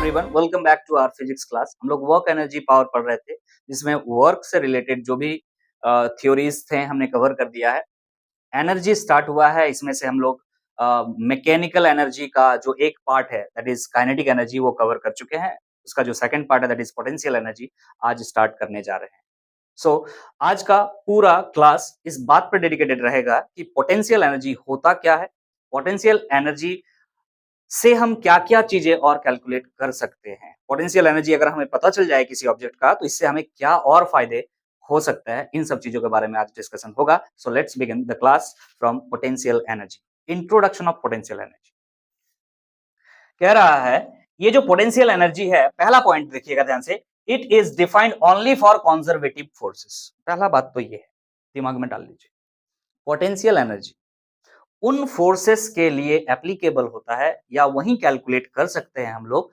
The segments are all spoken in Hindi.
Everyone, welcome back to our physics class. हम लोग वर्क एनर्जी पावर पढ़ रहे थे, जिसमें वर्क से रिलेटेड जो भी थ्योरीज थे हमने कवर कर दिया है। एनर्जी स्टार्ट हुआ है, इसमें से हम लोग मैकेनिकल एनर्जी का जो एक पार्ट है दैट इज काइनेटिक एनर्जी वो कवर कर चुके हैं। उसका जो सेकंड पार्ट है दैट इज पोटेंशियल एनर्जी आज स्टार्ट करने जा रहे हैं। सो आज का पूरा क्लास इस बात पर डेडिकेटेड रहेगा कि पोटेंशियल एनर्जी होता क्या है, पोटेंशियल एनर्जी से हम क्या-क्या चीजें और कैलकुलेट कर सकते हैं। पोटेंशियल एनर्जी अगर हमें पता चल जाए किसी ऑब्जेक्ट का तो इससे हमें क्या और फायदे हो सकते हैं, इन सब चीजों के बारे में आज डिस्कशन होगा। So let's begin the class from potential energy. Introduction of potential energy कह रहा है, ये जो पोटेंशियल एनर्जी है, पहला पॉइंट देखिएगा ध्यान से, it is defined only for conservative forces. पहला बात तो ये है, दिमाग में डाल लीजिए। पोटेंशियल एनर्जी उन फोर्सेस के लिए एप्लीकेबल होता है या वहीं कैलकुलेट कर सकते हैं हम लोग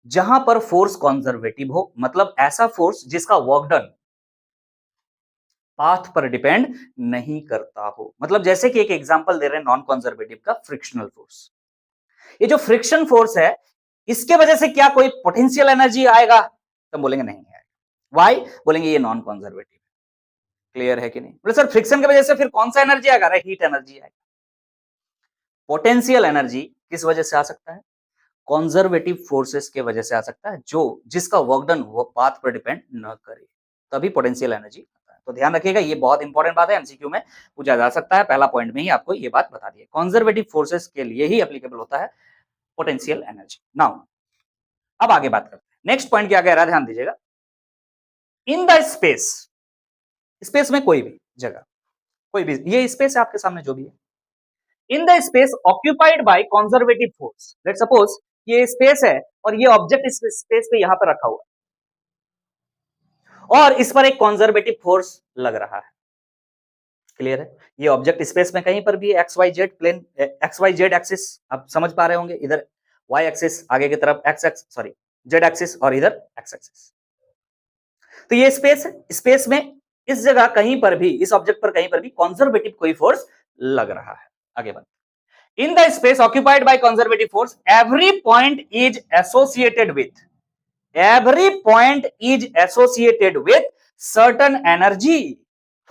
जहां पर फोर्स कंजर्वेटिव हो, मतलब ऐसा फोर्स जिसका वर्क डन पाथ पर डिपेंड नहीं करता हो। मतलब जैसे कि एक एग्जांपल दे रहे हैं नॉन कंजर्वेटिव का, फ्रिक्शनल फोर्स। ये जो फ्रिक्शन फोर्स है, इसके वजह से क्या कोई पोटेंशियल एनर्जी आएगा? तो बोलेंगे नहीं आएगा। वाई? बोलेंगे ये नॉन कंजर्वेटिव। क्लियर है कि नहीं? बोले सर फ्रिक्शन की वजह से फिर कौन सा एनर्जी आएगा? हीट एनर्जी आएगा। पोटेंशियल एनर्जी किस वजह से आ सकता है? कंजर्वेटिव फोर्सेस के वजह से आ सकता है, जो जिसका वर्क डन वो पाथ पर डिपेंड न करे, तभी पोटेंशियल एनर्जी आता है। तो ध्यान रखिएगा, ये बहुत इंपॉर्टेंट बात है, एमसीक्यू में पूछा जा सकता है। पहला पॉइंट में ही आपको ये बात बता दी है, कंजर्वेटिव फोर्सेस के लिए ही एप्लीकेबल होता है पोटेंशियल एनर्जी। नाउ अब आगे बात करते हैं। नेक्स्ट पॉइंट क्या कह रहा है, ध्यान दीजिएगा। इन द स्पेस, स्पेस में कोई भी जगह, कोई भी, ये स्पेस है आपके सामने जो भी है, in the space occupied by conservative force. Let's suppose ये स्पेस है और ये ऑब्जेक्ट इस स्पेस पे यहां पर रखा हुआ है और इस पर एक कंजर्वेटिव फोर्स लग रहा है। क्लियर है? ये ऑब्जेक्ट स्पेस में कहीं पर भी X Y Z plane, X Y Z axis आप समझ पा रहे होंगे, इधर वाई एक्सिस आगे की तरफ, जेड एक्सिस और इधर एक्स एक्सिस। तो ये स्पेस है, स्पेस में इस जगह कहीं पर भी, इस ऑब्जेक्ट पर कहीं पर भी कंजर्वेटिव कोई फोर्स लग रहा है। आगे बढ़, in the space occupied by conservative force, every point is associated with certain energy।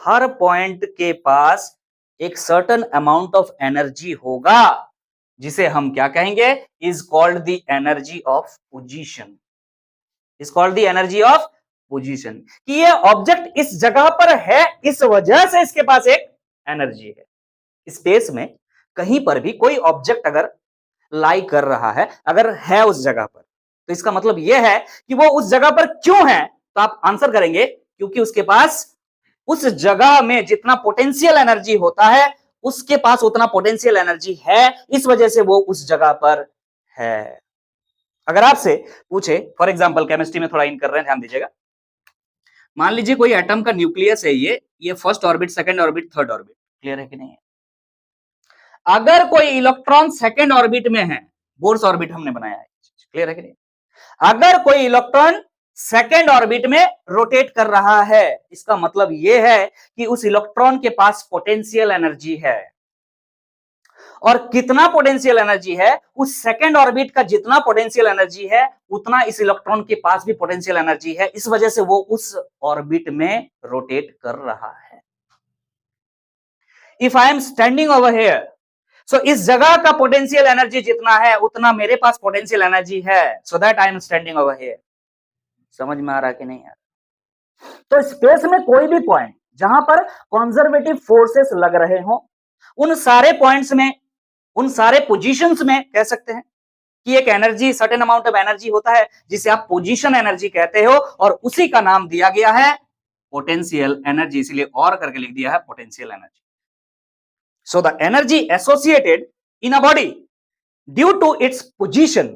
Her point के पास एक सर्टन अमाउंट ऑफ एनर्जी होगा, जिसे हम क्या कहेंगे? Is called the energy of position. Is called the energy of position. कि ये ऑब्जेक्ट इस जगह पर है, इस वजह से इसके पास एक एनर्जी है। स्पेस में कहीं पर भी कोई ऑब्जेक्ट अगर लाई कर रहा है, अगर है उस जगह पर, तो इसका मतलब यह है कि वो उस जगह पर क्यों है? तो आप आंसर करेंगे क्योंकि उसके पास उस जगह में जितना पोटेंशियल एनर्जी होता है, उसके पास उतना पोटेंशियल एनर्जी है, इस वजह से वो उस जगह पर है। अगर आपसे पूछे, फॉर एग्जाम्पल केमिस्ट्री में थोड़ा इन कर रहे हैं, ध्यान दीजिएगा। मान लीजिए कोई एटम का न्यूक्लियस है, ये first orbit, second orbit, third orbit. Clear है कि नहीं है? अगर कोई इलेक्ट्रॉन सेकंड ऑर्बिट में है, बोर्स ऑर्बिट हमने बनाया है, क्लियर है कि नहीं? अगर कोई इलेक्ट्रॉन सेकंड ऑर्बिट में रोटेट कर रहा है, इसका मतलब यह है कि उस इलेक्ट्रॉन के पास पोटेंशियल एनर्जी है। और कितना पोटेंशियल एनर्जी है? उस सेकंड ऑर्बिट का जितना पोटेंशियल एनर्जी है, उतना इस इलेक्ट्रॉन के पास भी पोटेंशियल एनर्जी है, इस वजह से वो उस ऑर्बिट में रोटेट कर रहा है। If I am standing over here, so इस जगह का पोटेंशियल एनर्जी जितना है, उतना मेरे पास पोटेंशियल एनर्जी है, so that I am standing over here. समझ में आ रहा कि नहीं आ रहा? तो स्पेस में कोई भी पॉइंट जहां पर कंजर्वेटिव फोर्सेस लग रहे हो, उन सारे पॉइंट्स में, उन सारे पोजीशंस में कह सकते हैं कि एक energy, certain amount of energy होता है, जिसे आप पोजीशन एनर्जी कहते हो, और उसी का नाम दिया गया है पोटेंशियल एनर्जी, इसलिए और करके लिख दिया है potential energy. So the energy associated in a body due to its position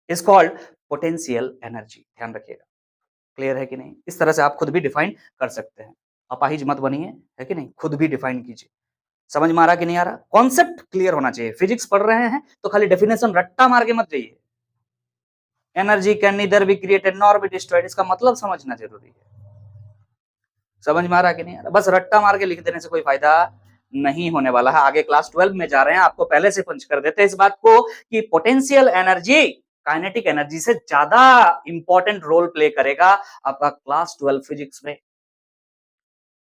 is called potential energy। ध्यान रखिएगा। क्लियर है कि नहीं? इस तरह से आप खुद भी डिफाइन कर सकते हैं। अपाहिज मत बनिए, है कि नहीं? खुद भी डिफाइन कीजिए। समझ में आ रहा कि नहीं आ रहा? कॉन्सेप्ट क्लियर होना चाहिए। फिजिक्स पढ़ रहे हैं तो खाली डेफिनेशन रट्टा मार के मत जाइए। Energy can neither be created nor be destroyed, इसका मतलब समझना जरूरी है। समझ में आ रहा कि नहीं आ रहा? बस रट्टा मार के लिख देने से कोई फायदा नहीं होने वाला है। आगे क्लास 12 में जा रहे हैं, आपको पहले से पंच कर देते हैं इस बात को कि पोटेंशियल एनर्जी काइनेटिक एनर्जी से ज्यादा इंपॉर्टेंट रोल प्ले करेगा आपका क्लास 12 फिजिक्स में।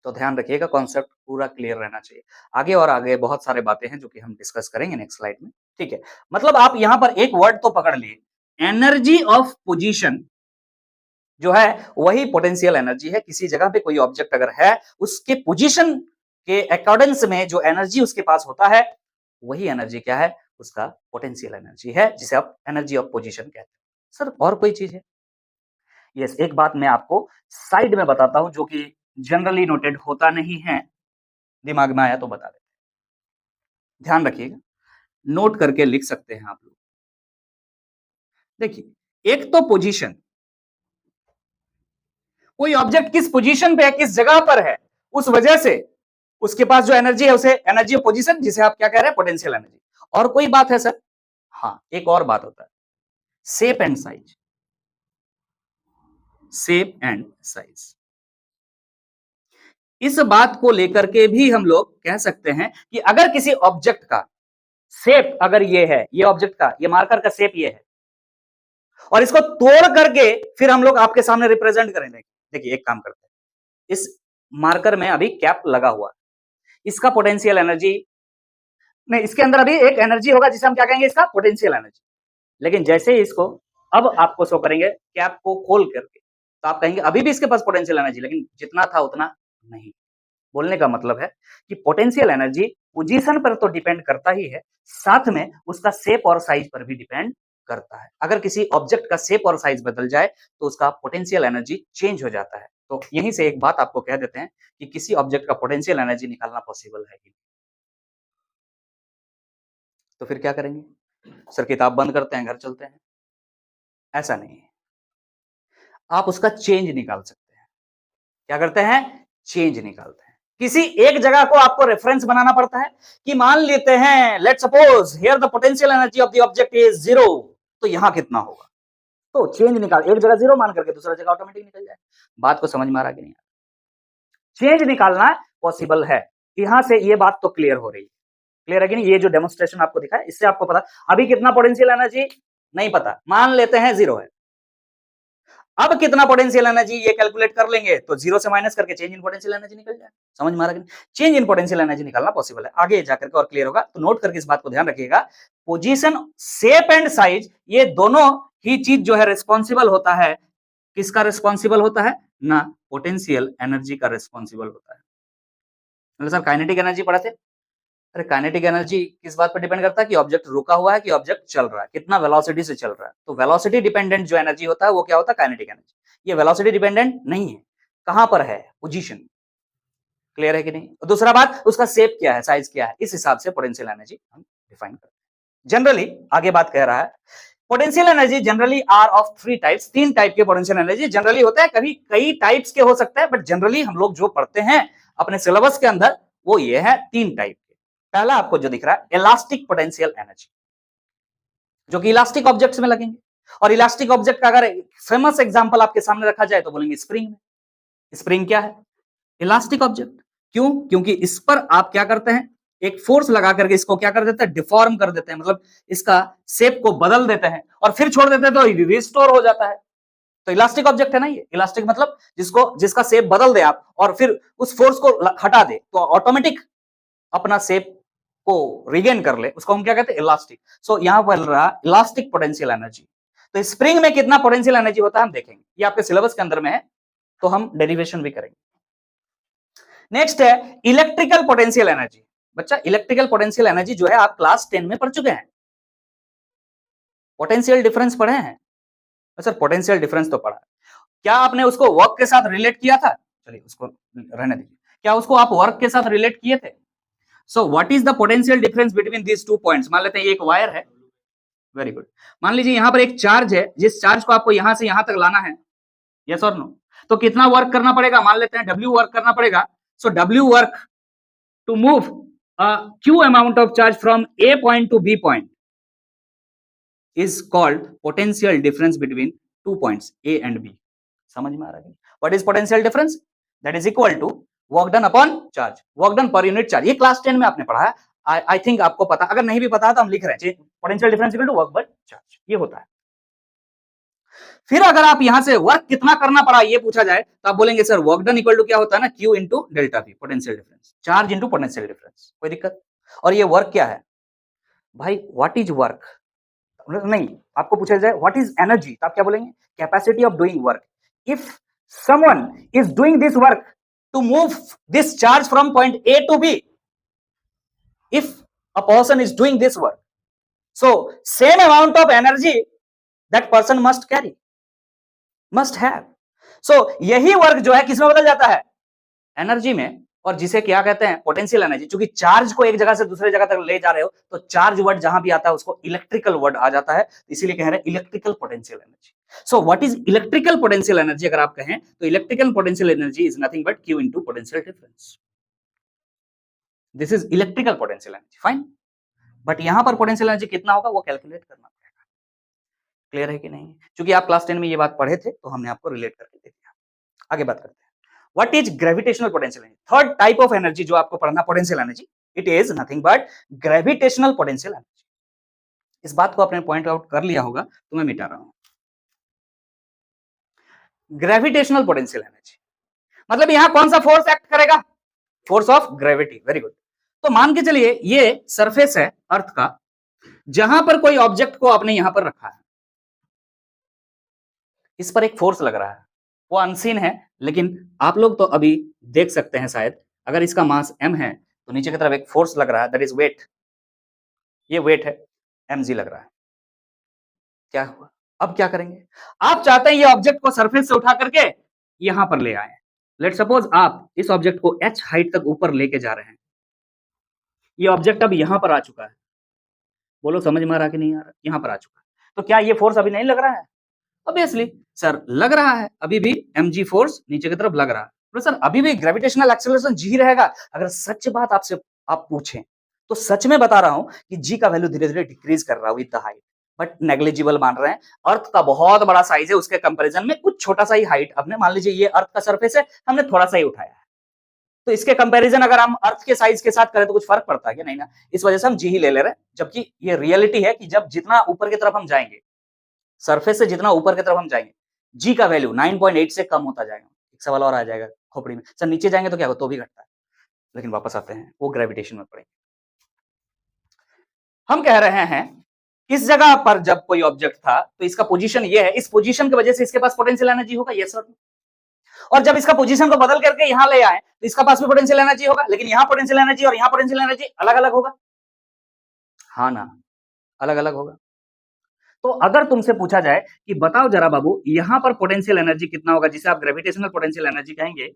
तो ध्यान रखिएगा, कॉन्सेप्ट पूरा क्लियर रहना चाहिए। आगे और आगे बहुत सारे बातें हैं जो कि हम डिस्कस करेंगे नेक्स्ट स्लाइड में, ठीक है। मतलब आप यहां पर एक वर्ड तो पकड़ लिए, एनर्जी ऑफ पोजीशन जो है वही पोटेंशियल एनर्जी है। किसी जगह पे कोई ऑब्जेक्ट अगर है, उसके पोजीशन के अकॉर्डेंस में जो एनर्जी उसके पास होता है, वही एनर्जी क्या है, उसका पोटेंशियल एनर्जी है, जिसे आप एनर्जी ऑफ पोजीशन कहते हैं। सर और कोई चीज है? यस, एक बात मैं आपको साइड में बताता हूं जो कि जनरली नोटेड होता नहीं है, दिमाग में आया तो बता देते। ध्यान रखिएगा, नोट करके लिख सकते हैं आप लोग। देखिए, एक तो पोजीशन, कोई ऑब्जेक्ट किस पोजीशन पे है, किस जगह पर है, उस वजह से उसके पास जो एनर्जी है उसे एनर्जी ऑफ पोजीशन, जिसे आप क्या कह रहे हैं, पोटेंशियल एनर्जी। और कोई बात है सर? हाँ, एक और बात होता है, shape and size. Shape and size, इस बात को लेकर के भी हम लोग कह सकते हैं कि अगर किसी ऑब्जेक्ट का शेप अगर ये है, ये ऑब्जेक्ट का, ये मार्कर का शेप ये है, और इसको तोड़ करके फिर हम लोग आपके सामने रिप्रेजेंट करेंगे। देखिए, एक काम करते हैं, इस मार्कर में अभी कैप लगा हुआ है, इसका पोटेंशियल एनर्जी नहीं, इसके अंदर अभी एक एनर्जी होगा जिसे हम क्या कहेंगे, इसका पोटेंशियल एनर्जी। लेकिन जैसे ही इसको अब आपको शो करेंगे कैप को खोल करके, तो आप कहेंगे अभी भी इसके पास पोटेंशियल एनर्जी, लेकिन जितना था उतना नहीं। बोलने का मतलब है कि पोटेंशियल एनर्जी पोजीशन पर तो डिपेंड करता ही है, साथ में उसका शेप और साइज पर भी डिपेंड करता है। अगर किसी ऑब्जेक्ट का शेप और साइज बदल जाए तो उसका पोटेंशियल एनर्जी चेंज हो जाता है। तो यहीं से एक बात आपको कह देते हैं कि किसी ऑब्जेक्ट का पोटेंशियल एनर्जी निकालना पॉसिबल है कि, तो फिर क्या करेंगे सर? किताब बंद करते हैं, घर चलते हैं? ऐसा नहीं है, आप उसका चेंज निकाल सकते हैं। क्या करते हैं? चेंज निकालते हैं। किसी एक जगह को आपको रेफरेंस बनाना पड़ता है कि मान लेते हैं, let suppose here the potential energy of the object is 0, तो यहां कितना होगा? तो चेंज निकाल, एक जगह 0 मान करके दूसरा जगह ऑटोमेटिक निकल जाए। बात को समझ में आ रहा कि नहीं? चेंज निकालना पॉसिबल है। यहां से ये बात तो क्लियर हो रही है, क्लियर है कि नहीं? ये जो डेमोन्स्ट्रेशन आपको दिखा है, इससे आपको पता अभी कितना पोटेंशियल एनर्जी नहीं पता, मान लेते हैं 0 है। अब कितना पोटेंशियल एनर्जी ये कैलकुलेट कर लेंगे तो 0 से माइनस करके चेंज इन पोटेंशियल एनर्जी निकल जाए। समझ में आ रहा है? चेंज इन पोटेंशियल एनर्जी निकालना पॉसिबल है, आगे जाकर के और क्लियर होगा। तो नोट करके इस बात को ध्यान रखिएगा, पोजीशन, शेप एंड साइज, ये दोनों ही चीज जो है रिस्पॉन्सिबल होता है, किसका रिस्पॉन्सिबल होता है ना? पोटेंशियल एनर्जी का रिस्पॉन्सिबल होता है। मतलब सर काइनेटिक एनर्जी पढ़े थे? अरे काइनेटिक एनर्जी किस बात पर डिपेंड करता है कि ऑब्जेक्ट रुका हुआ है कि ऑब्जेक्ट चल रहा है, कितना वेलोसिटी से चल रहा है। तो वेलोसिटी डिपेंडेंट जो एनर्जी होता है वो क्या होता है? Kinetic energy. ये वेलोसिटी डिपेंडेंट नहीं है, कहां पर है? पोजीशन। क्लियर है कि नहीं? दूसरा बात, उसका शेप क्या है, साइज क्या है, इस हिसाब से पोटेंशियल एनर्जी हम डिफाइन करते हैं। जनरली आगे बात कह रहा है, potential energy generally are of 3 types, 3 type के पोटेंशियल एनर्जी जनरली होता है, कभी कई टाइप्स के हो सकता है, बट जनरली हम लोग जो पढ़ते हैं अपने सिलेबस के अंदर वो ये है 3 टाइप। पहला आपको जो दिख रहा है इलास्टिक पोटेंशियल एनर्जी, जो कि इलास्टिक ऑब्जेक्ट्स में लगेंगे। और इलास्टिक ऑब्जेक्ट का अगर फेमस एग्जांपल आपके सामने रखा जाए तो बोलेंगे स्प्रिंग में। स्प्रिंग क्या है? Elastic object. क्यों? क्योंकि इस पर आप क्या करते हैं, एक फोर्स लगा करके इसको क्या कर देते हैं, डिफॉर्म कर देते हैं, मतलब इसका शेप को बदल देते हैं और फिर छोड़ देते हैं तो रिस्टोर हो जाता है। तो इलास्टिक ऑब्जेक्ट है ना ये। इलास्टिक मतलब जिसका शेप बदल दे आप और फिर उस फोर्स को हटा दे तो ऑटोमेटिक अपना शेप को रिगेन कर ले, उसको हम क्या कहते हैं? इलास्टिक। सो यहां पर रहा इलास्टिक पोटेंशियल एनर्जी। तो स्प्रिंग में कितना पोटेंशियल एनर्जी होता है हम देखेंगे, ये आपके सिलेबस के अंदर में है, तो हम डेरिवेशन भी करेंगे। नेक्स्ट है इलेक्ट्रिकल पोटेंशियल एनर्जी। बच्चा इलेक्ट्रिकल पोटेंशियल एनर्जी जो है आप क्लास 10 में पढ़ चुके हैं, पोटेंशियल डिफरेंस पढ़े हैं सर? पोटेंशियल डिफरेंस तो पढ़ा है, क्या आपने उसको वर्क के साथ रिलेट किया था? चलिए उसको रहने दीजिए, क्या उसको आप वर्क के साथ रिलेट किए थे? So what is the potential difference between these 2 points? मान लेते हैं ये एक वायर है, वेरी गुड। मान लीजिए यहां पर एक चार्ज है, जिस चार्ज को आपको यहां से यहां तक लाना है, यस और नो? तो कितना वर्क करना पड़ेगा? मान लेते हैं W वर्क करना पड़ेगा। So W work to move Q amount of charge from A point to B point is called potential difference between 2 points A and B. समझ में आ रहा है? What is potential difference? That is equal to work done upon charge, work done per unit charge। ये क्लास 10 में आपने पढ़ा है, आई थिंक आपको पता, अगर नहीं भी पता है तो हम लिख रहे हैं potential difference equal to work by charge, ये होता है। फिर अगर आप यहां से वर्क कितना करना पड़ा ये पूछा जाए तो आप बोलेंगे sir work done equal to क्या होता है ना, Q into delta V, potential difference, charge into potential difference. कोई दिक्कत? और ये वर्क क्या है भाई, व्हाट इज वर्क? नहीं, आपको पूछा जाए व्हाट इज एनर्जी तो आप क्या बोलेंगे, capacity of doing work. If someone is doing this work to move this charge from point A to B, if a person is doing this work, so same amount of energy that person must carry, must have. So यही वर्क जो है किसमें बदल जाता है, एनर्जी में, और जिसे क्या कहते हैं, पोटेंशियल एनर्जी। क्योंकि चार्ज को एक जगह से दूसरे जगह तक ले जा रहे हो तो चार्ज वर्ड जहां भी आता है उसको इलेक्ट्रिकल वर्ड आ जाता है, इसीलिए कह रहे हैं electrical potential energy. So what is electrical potential energy अगर आप कहें तो electrical potential energy is nothing but Q into potential difference. This is electrical potential energy, fine. But यहां पर पोटेंशियल एनर्जी कितना होगा वो कैलकुलेट करना पड़ेगा। क्लियर है कि नहीं? क्योंकि आप क्लास 10 में ये बात पढ़े थे तो हमने आपको रिलेट करके दे दिया। आगे बात करते हैं, what is gravitational potential energy. Third type of energy जो आपको पढ़ना, potential energy, it is nothing but gravitational potential energy. इस बात को आपने पॉइंट आउट कर लिया होगा तो मैं मिटा रहा हूं। ग्रेविटेशनल पोटेंशियल एनर्जी मतलब यहां कौन सा फोर्स एक्ट करेगा, force of gravity. Very good. तो मान के चलिए ये सरफेस है अर्थ का, जहां पर कोई ऑब्जेक्ट को आपने यहां पर रखा है, इस पर एक फोर्स लग रहा है, वो अनसीन है, लेकिन आप लोग तो अभी देख सकते हैं शायद। अगर इसका मास m है तो नीचे की तरफ एक फोर्स लग रहा है, दैट इज वेट। ये वेट है, mg लग रहा है। क्या हुआ? अब क्या करेंगे? आप चाहते हैं ये ऑब्जेक्ट को सरफेस से उठा करके यहां पर ले आए। लेट सपोज आप इस ऑब्जेक्ट को h हाइट तक ऊपर लेके जा रहे हैं। ये ऑब्जेक्ट अब यहां पर आ चुका है, बोलो समझ में आ रहा कि नहीं आ रहा? यहां पर आ चुका है, तो क्या ये फोर्स अभी नहीं लग रहा है? ऑब्वियसली सर लग रहा है, अभी भी mg फोर्स नीचे की तरफ लग रहा है। तो सर अभी भी ग्रेविटेशनल एक्सेलरेशन g रहेगा। अगर सच बात आपसे आप पूछें तो सच में बता रहा हूं कि g का वैल्यू धीरे धीरे डिक्रीज कर रहा है with the height, but negligible मान रहे हैं। अर्थ का बहुत बड़ा साइज है, उसके कंपैरिजन में कुछ छोटा सा ही हाइट, अपने मान लीजिए ये अर्थ का सरफेस है, हमने थोड़ा सा ही उठाया है, तो इसके कंपैरिजन अगर हम अर्थ के साइज के साथ करें तो कुछ फर्क पड़ता है क्या? नहीं ना। इस वजह से हम जी ही ले रहे हैं, जबकि ये रियलिटी है कि जब जितना ऊपर की तरफ हम जाएंगे, सरफेस से जितना ऊपर की तरफ हम जाएंगे, जी का वैल्यू 9.8 से कम होता जाएगा। एक सवाल और आ जाएगा खोपड़ी में, सर नीचे जाएंगे तो क्या होगा? तो भी घटता है। लेकिन वापस आते हैं, वो ग्रेविटेशन में पड़ेंगे। हम कह रहे हैं इस जगह पर जब कोई ऑब्जेक्ट था तो इसका पोजीशन ये है, इस पोजीशन की वजह से इसके पास पोटेंशियल एनर्जी होगा, यस सर। और जब इसका पोजीशन को बदल करके यहां ले आए तो इसका पास भी पोटेंशियल एनर्जी होगा, लेकिन यहां पोटेंशियल एनर्जी और यहां पोटेंशियल एनर्जी अलग अलग होगा। हाँ ना, अलग अलग होगा। तो अगर तुमसे पूछा जाए कि बताओ जरा बाबू यहां पर पोटेंशियल एनर्जी कितना होगा, जिसे आप ग्रेविटेशनल पोटेंशियल एनर्जी कहेंगे,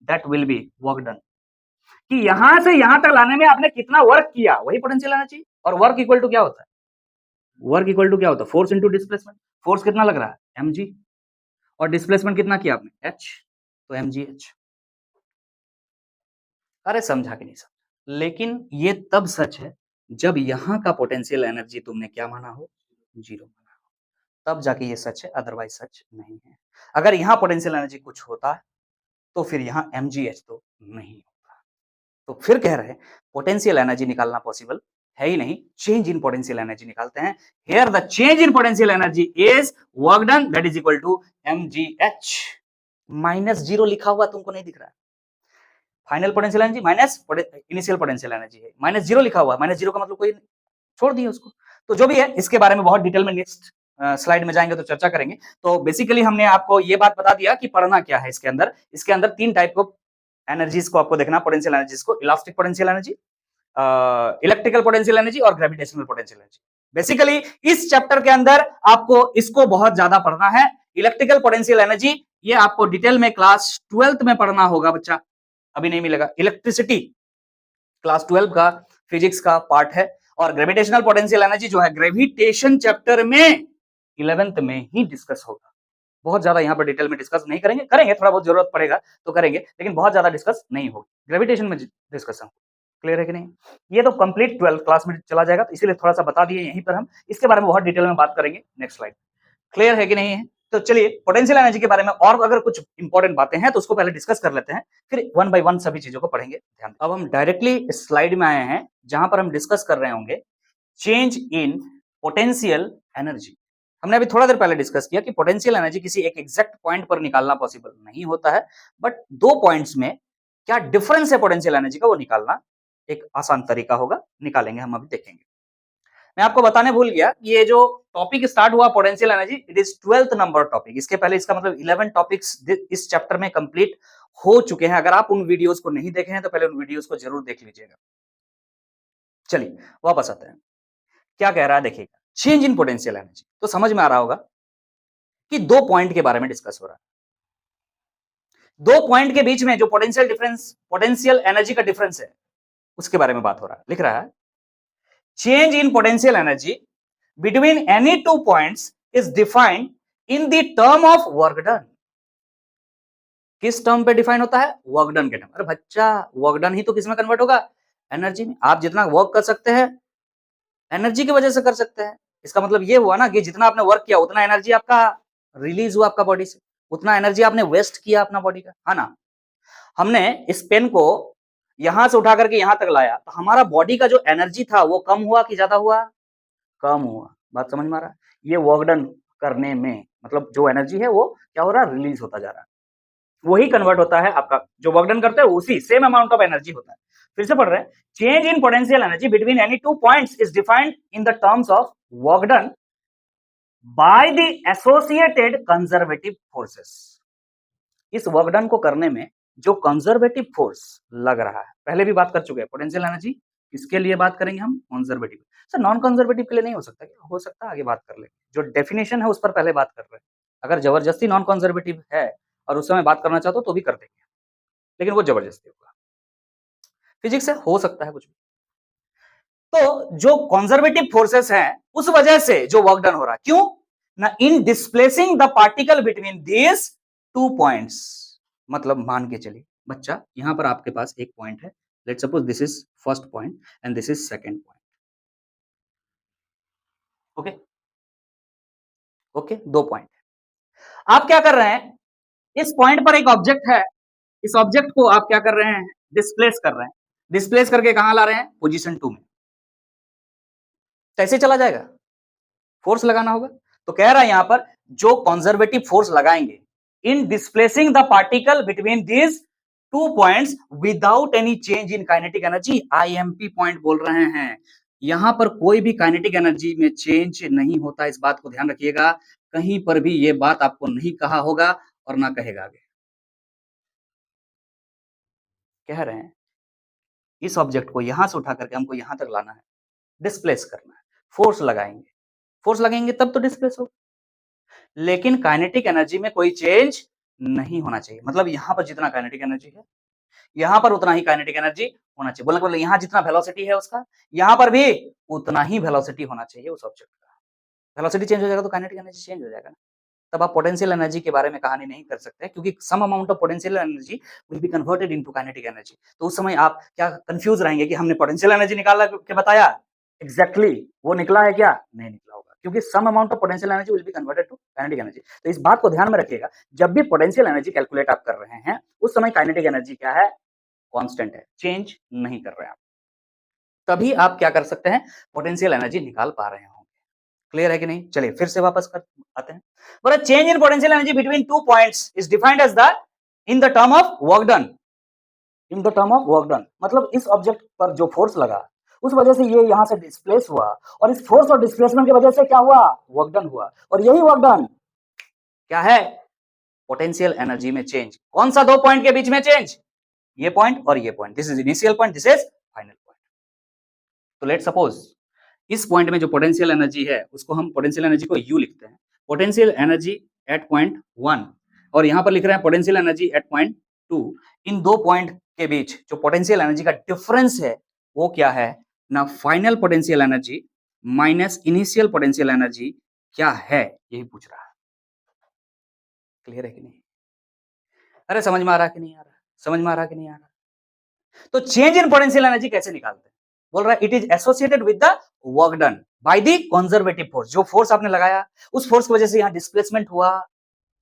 that will be work done. कि यहां से यहां तक लाने में आपने कितना वर्क किया, वही पोटेंशियल एनर्जी। और वर्क इक्वल टू क्या होता है? वर्क इक्वल टू क्या होता है? Force into displacement. फोर्स कितना लग रहा है? mg। और डिस्प्लेसमेंट कितना किया आपने? h। तो mgh। अरे समझा कि नहीं समझा? लेकिन ये तब सच है जब यहां का पोटेंशियल एनर्जी तुमने क्या माना हो? जीरो माना हो, तब जाके ये सच है, अदरवाइज सच नहीं है। अगर यहां पोटेंशियल एनर्जी कुछ होता है तो फिर यहां mgh तो नहीं होता। तो फिर कह रहे हैं पोटेंशियल एनर्जी निकालना पॉसिबल है ही नहीं, चेंज इन पोटेंशियल एनर्जी निकालते हैं। Here the change in potential energy is work done, that is equal to mgh। Minus zero लिखा हुआ तुमको नहीं दिख रहा है? Final potential energy minus initial potential energy है, माइनस जीरो लिखा हुआ है। माइनस जीरो का मतलब कोई छोड़ दिए उसको। तो जो भी है इसके बारे में बहुत डिटेल में नेक्स्ट स्लाइड में जाएंगे तो चर्चा करेंगे। तो बेसिकली हमने आपको ये बात बता दिया कि पढ़ना क्या है इसके अंदर। इसके अंदर तीन टाइप ऑफ एनर्जीज को आपको देखना, पोटेंशियल एनर्जीज को, elastic potential energy, electrical potential energy और ग्रेविटेशनल पोटेंशियल एनर्जी। बेसिकली इस चैप्टर के अंदर आपको इसको बहुत ज्यादा पढ़ना है। इलेक्ट्रिकल पोटेंशियल एनर्जी ये आपको डिटेल में क्लास 12th में पढ़ना होगा बच्चा, अभी नहीं मिलेगा। इलेक्ट्रिसिटी क्लास 12 का फिजिक्स का पार्ट है। और ग्रेविटेशनल पोटेंशियल एनर्जी जो है ग्रेविटेशन चैप्टर में 11th में ही डिस्कस होगा। बहुत ज्यादा यहाँ पर डिटेल में डिस्कस नहीं करेंगे, करेंगे थोड़ा बहुत जरूरत पड़ेगा तो करेंगे, लेकिन बहुत ज्यादा डिस्कस नहीं होगी ग्रेविटेशन में डिस्कशन। क्लियर है कि नहीं? ये तो कंप्लीट 12th क्लास में चला जाएगा, तो इसीलिए थोड़ा सा बता दिए यहीं पर। हम इसके बारे में बहुत डिटेल में बात करेंगे नेक्स्ट स्लाइड। क्लियर है कि नहीं है? तो चलिए पोटेंशियल एनर्जी के बारे में और अगर कुछ इंपॉर्टेंट बातें हैं तो उसको पहले डिस्कस कर लेते हैं, फिर वन बाय वन सभी चीजों को पढ़ेंगे। ध्यान। अब हम डायरेक्टली स्लाइड में आए हैं जहां पर हम डिस्कस कर रहे होंगे चेंज इन पोटेंशियल एनर्जी। हमने अभी थोड़ा देर पहले डिस्कस किया कि पोटेंशियल एनर्जी किसी एक एग्जैक्ट पॉइंट पर निकालना पॉसिबल नहीं होता है, बट दो पॉइंट्स में क्या डिफरेंस है पोटेंशियल एनर्जी का वो निकालना एक आसान तरीका होगा, निकालेंगे हम, अभी देखेंगे। मैं आपको बताने भूल गया, ये जो टॉपिक स्टार्ट हुआ potential energy, it is 12th number topic. इसके पहले इसका मतलब 11 टॉपिक्स इस चैप्टर में कंप्लीट हो चुके हैं। अगर आप उन वीडियोस को नहीं देखे हैं तो पहले उन वीडियोस को जरूर देख लीजिएगा। चलिए वापस आते हैं, क्या कह रहा है देखिएगा, चेंज इन पोटेंशियल एनर्जी। तो समझ में आ रहा होगा कि दो पॉइंट के बारे में डिस्कस हो रहा है। दो पॉइंट के बीच में जो पोटेंशियल एनर्जी का डिफरेंस है उसके बारे में बात हो रहा है। लिख रहा है, change in potential energy between any two points is defined in the term of work done। किस टर्म पे डिफाइन होता है? वर्क डन के टर्म। अरे बच्चा, वर्क डन ही तो किस में कन्वर्ट होगा? एनर्जी में। आप जितना वर्क कर सकते हैं एनर्जी की वजह से कर सकते हैं। इसका मतलब ये हुआ ना कि जितना आपने वर्क किया उतना एनर्जी आपका रिलीज हुआ आपका बॉडी से, उतना एनर्जी आपने वेस्ट किया अपना बॉडी का, है ना। हमने इस पेन को यहां से उठा करके यहां तक लाया तो हमारा बॉडी का जो एनर्जी था वो कम हुआ कि ज्यादा हुआ? कम हुआ। बात समझ में आ रहा है? ये वर्क डन करने में मतलब जो एनर्जी है वो क्या हो रहा है? रिलीज होता जा रहा है, वही कन्वर्ट होता है आपका जो वर्क डन करते हैं उसी सेम अमाउंट ऑफ एनर्जी होता है। फिर से पढ़ रहे हैं, change in potential energy between any two points is defined in the terms of work done by the associated conservative forces. इस वर्क डन को करने में जो कंजर्वेटिव फोर्स लग रहा है, पहले भी बात कर चुके हैं पोटेंशियल एनर्जी किसके लिए बात करेंगे हम? कंजर्वेटिव। सर नॉन कंजर्वेटिव के लिए नहीं हो सकता क्या? हो सकता है, आगे बात कर लेंगे। जो डेफिनेशन है उस पर पहले बात कर रहे हैं। अगर जबरदस्ती नॉन कंजर्वेटिव है और उस समय बात करना चाहते हो तो भी कर देंगे, लेकिन वो जबरदस्ती होगा। फिजिक्स से हो सकता है कुछ भी। तो जो कंजर्वेटिव फोर्सेस हैं उस वजह से जो वर्क डन हो रहा है, क्यों ना? In displacing the particle between these two points. मतलब मान के चलिए बच्चा, यहां पर आपके पास एक पॉइंट है, let's suppose this is first point and this is second point. Okay okay, दो पॉइंट। आप क्या कर रहे हैं? इस पॉइंट पर एक ऑब्जेक्ट है, इस ऑब्जेक्ट को आप क्या कर रहे हैं? डिस्प्लेस कर रहे हैं। डिस्प्लेस करके कहां ला रहे हैं? पोजीशन 2 में। कैसे चला जाएगा? फोर्स लगाना होगा। तो कह रहा है यहां पर जो कंजर्वेटिव फोर्स लगाएंगे in displacing the particle between these two points without any change in kinetic energy, IMP point बोल रहे हैं। यहां पर कोई भी काइनेटिक एनर्जी में चेंज नहीं होता, इस बात को ध्यान रखिएगा। कहीं पर भी ये बात आपको नहीं कहा होगा और ना कहेगा आगे। कह रहे हैं इस ऑब्जेक्ट को यहां से उठा करके हमको यहां तक लाना है, डिस्प्लेस करना है, फोर्स लगाएंगे। फोर्स लगाएंगे तब तो डिस्प्लेस होगा, लेकिन काइनेटिक एनर्जी में कोई चेंज नहीं होना चाहिए। मतलब यहां पर जितना काइनेटिक एनर्जी है यहां पर उतना ही काइनेटिक एनर्जी होना चाहिए। बोलने का मतलब यहां जितना वेलोसिटी है उसका, यहां पर भी उतना ही वेलोसिटी होना चाहिए उस ऑब्जेक्ट का। वेलोसिटी चेंज हो जाएगा तो काइनेटिक एनर्जी चेंज हो जाएगा ना। तब आप पोटेंशियल एनर्जी के बारे में कहानी नहीं कर सकते, क्योंकि some amount of potential energy will be converted into kinetic energy. तो उस समय आप क्या कंफ्यूज रहेंगे कि हमने पोटेंशियल एनर्जी निकाला के बताया, एग्जैक्टली वो निकला है क्या? नहीं निकला होगा, क्योंकि some amount of potential energy will be converted to kinetic energy. तो इस बात को ध्यान में रखिएगा, जब भी पोटेंशियल एनर्जी कैलकुलेट आप कर रहे हैं उस समय काइनेटिक एनर्जी क्या है? कांस्टेंट है, चेंज नहीं कर रहे हैं आप। तभी आप क्या कर सकते हैं? पोटेंशियल एनर्जी निकाल पा रहे होंगे। क्लियर है कि नहीं? चलिए फिर से वापस कर आते हैं। बोला change in potential energy between two points is defined as the in the term of work done. In the term of work done मतलब इस ऑब्जेक्ट पर जो फोर्स लगा उस वजह से ये यहां से डिस्प्लेस हुआ, और इस फोर्स और डिस्प्लेसमेंट की वजह से क्या हुआ? वर्क डन हुआ। और यही वर्क डन क्या है? पोटेंशियल एनर्जी में चेंज। कौन सा दो पॉइंट के बीच में चेंज? ये पॉइंट और ये point. This is initial point, this is final point. तो लेट सपोज इस पॉइंट में जो पोटेंशियल एनर्जी है उसको हम पोटेंशियल एनर्जी को U लिखते हैं, पोटेंशियल एनर्जी एट पॉइंट 1, और यहां पर लिख रहे हैं पोटेंशियल एनर्जी एट पॉइंट 2। इन दो पॉइंट के बीच जो पोटेंशियल एनर्जी का डिफरेंस है वो क्या है ना? Final potential energy minus initial potential energy क्या है, यही पूछ रहा है। क्लियर है कि नहीं? अरे समझ में आ रहा है कि नहीं आ रहा? समझ में आ रहा है कि नहीं आ रहा? तो चेंज इन पोटेंशियल एनर्जी कैसे निकालते हैं? बोल रहा है it is associated with the work done by the conservative force. जो फोर्स आपने लगाया उस फोर्स की वजह से यहां डिस्प्लेसमेंट हुआ।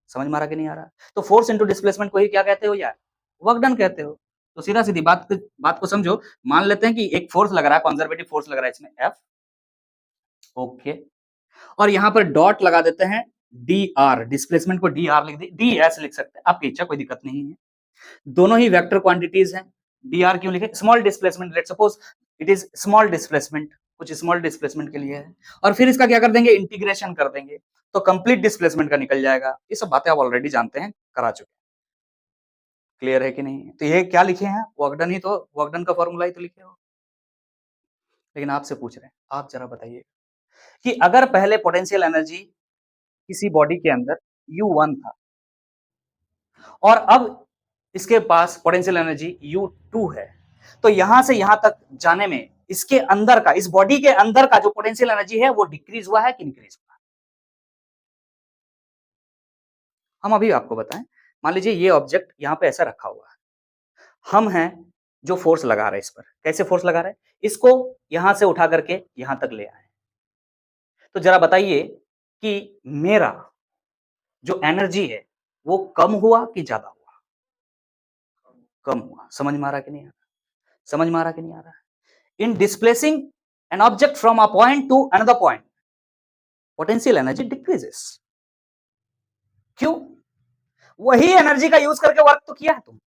समझ में आ रहा कि नहीं आ रहा? तो फोर्स इनटू डिस्प्लेसमेंट को ही क्या कहते हो यार? वर्क डन कहते हो। तो सीधा सीधी बात को समझो। मान लेते हैं कि एक फोर्स लग रहा है, कंजर्वेटिव फोर्स लग रहा है इसमें F। ओके, और यहां पर डॉट लगा देते हैं डी आर, डिस्प्लेसमेंट को डी आर लिख दी, डी एस लिख सकते हैं, आपकी इच्छा, कोई दिक्कत नहीं है। दोनों ही वेक्टर क्वांटिटीज हैं। डी आर क्यों लिखे? Small displacement, let's suppose it is small displacement, कुछ स्मॉल डिस्प्लेसमेंट के लिए है। और फिर इसका क्या कर देंगे? इंटीग्रेशन कर देंगे, तो कंप्लीट डिस्प्लेसमेंट का निकल जाएगा। ये सब बातें आप ऑलरेडी जानते हैं, करा चुके हैं। क्लियर है कि नहीं? तो ये क्या लिखे हैं? वर्क डन ही तो, वर्क डन का फॉर्मूला ही तो लिखे हो। लेकिन आपसे पूछ रहे हैं, आप जरा बताइए कि अगर पहले पोटेंशियल एनर्जी किसी बॉडी के अंदर U1 था और अब इसके पास पोटेंशियल एनर्जी U2 है, तो यहां से यहां तक जाने में इसके अंदर का, इस बॉडी के अंदर का जो पोटेंशियल एनर्जी है वो डिक्रीज हुआ है कि इंक्रीज हुआ? हम अभी आपको बताएं। मान लीजिए ये ऑब्जेक्ट यहां पे ऐसा रखा हुआ है, हम हैं जो फोर्स लगा रहे हैं इस पर। कैसे फोर्स लगा रहे हैं? इसको यहां से उठा करके यहां तक ले आए। तो जरा बताइए कि मेरा जो एनर्जी है वो कम हुआ कि ज्यादा हुआ? कम हुआ। समझ में आ रहा कि नहीं आ रहा? समझ में आ रहा कि नहीं आ रहा? In displacing an object from a point to another point, potential energy decreases. क्यों? वही एनर्जी का यूज करके वर्क तो किया है तुम।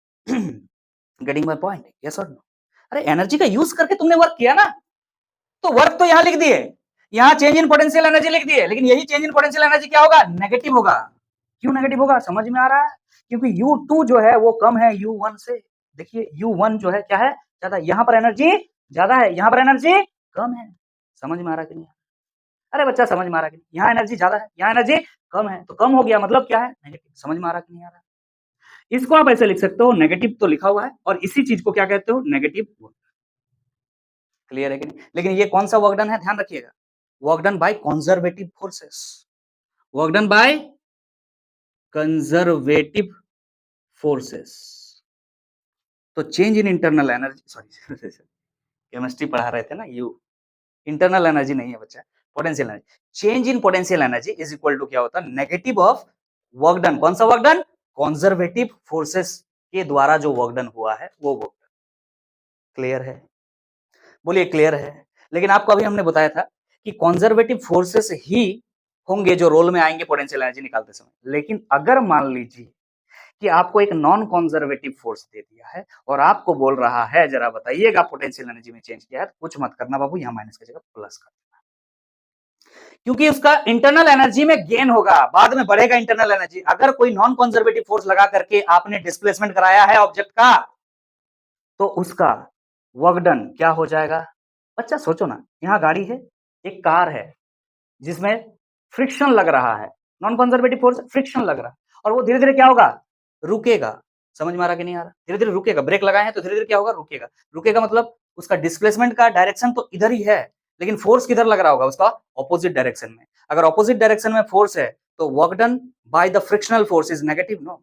Getting my point? यस और नो? अरे एनर्जी का यूज करके तुमने वर्क किया ना, तो वर्क तो यहां लिख दिए, यहां चेंज इन पोटेंशियल एनर्जी लिख दिए, लेकिन यही चेंज इन पोटेंशियल एनर्जी क्या होगा? नेगेटिव होगा। क्यों नेगेटिव होगा? समझ में आ रहा है? क्योंकि U2 जो है वो कम है U1 से। देखिए U1 जो है क्या है? ज्यादा। यहां पर एनर्जी ज्यादा है, यहां पर एनर्जी कम है। समझ में आ रहा कि नहीं? अरे बच्चा समझ में आ रहा कि नहीं? यहाँ एनर्जी ज्यादा है, यहाँ एनर्जी कम है, तो कम हो गया मतलब क्या है? नेगेटिव। समझ में आ रहा कि नहीं आ रहा? इसको आप ऐसे लिख सकते हो, नेगेटिव तो लिखा हुआ है और इसी चीज को क्या कहते हो? Negative work. क्लियर है कि नहीं? लेकिन ये कौन सा वर्क डन है? ध्यान रखिएगा, work done by conservative forces, work done by conservative forces. तो change in internal energy, sorry chemistry पढ़ा रहे थे ना, यू इंटरनल एनर्जी नहीं है बच्चा, potential energy. Change in potential energy is equal to क्या होता है? Negative of work done. कौन सा वर्क डन? कंजर्वेटिव फोर्सेस के द्वारा जो वर्क डन हुआ है वो वर्क। क्लियर है? बोलिए क्लियर है? लेकिन आपको अभी हमने बताया था कि कंजर्वेटिव फोर्सेस ही होंगे जो रोल में आएंगे पोटेंशियल एनर्जी निकालते समय। लेकिन अगर मान लीजिए कि आपको एक नॉन कंजर्वेटिव फोर्स दे दिया है और आपको बोल रहा है जरा बताइएगा पोटेंशियल एनर्जी में चेंज किया है, तो कुछ मत करना बाबू, यहां माइनस की जगह प्लस कर देना, क्योंकि उसका इंटरनल एनर्जी में गेन होगा, बाद में बढ़ेगा इंटरनल एनर्जी। अगर कोई नॉन कंजर्वेटिव फोर्स लगा करके आपने डिस्प्लेसमेंट कराया है ऑब्जेक्ट का, तो उसका वर्क डन क्या हो जाएगा? बच्चा सोचो ना, यहां गाड़ी है, एक कार है जिसमें फ्रिक्शन लग रहा है, नॉन कंजर्वेटिव फोर्स, फ्रिक्शन लग रहा है, और वो धीरे धीरे क्या होगा? रुकेगा। समझ में आ रहा कि नहीं आ रहा? धीरे धीरे रुकेगा, ब्रेक लगाए हैं तो धीरे धीरे क्या होगा? रुकेगा। रुकेगा मतलब उसका डिस्प्लेसमेंट का डायरेक्शन तो इधर ही है, लेकिन फोर्स किधर लग रहा होगा? उसका ऑपोजिट डायरेक्शन में। अगर ऑपोजिट डायरेक्शन में फोर्स है तो work done by the frictional force is negative. No,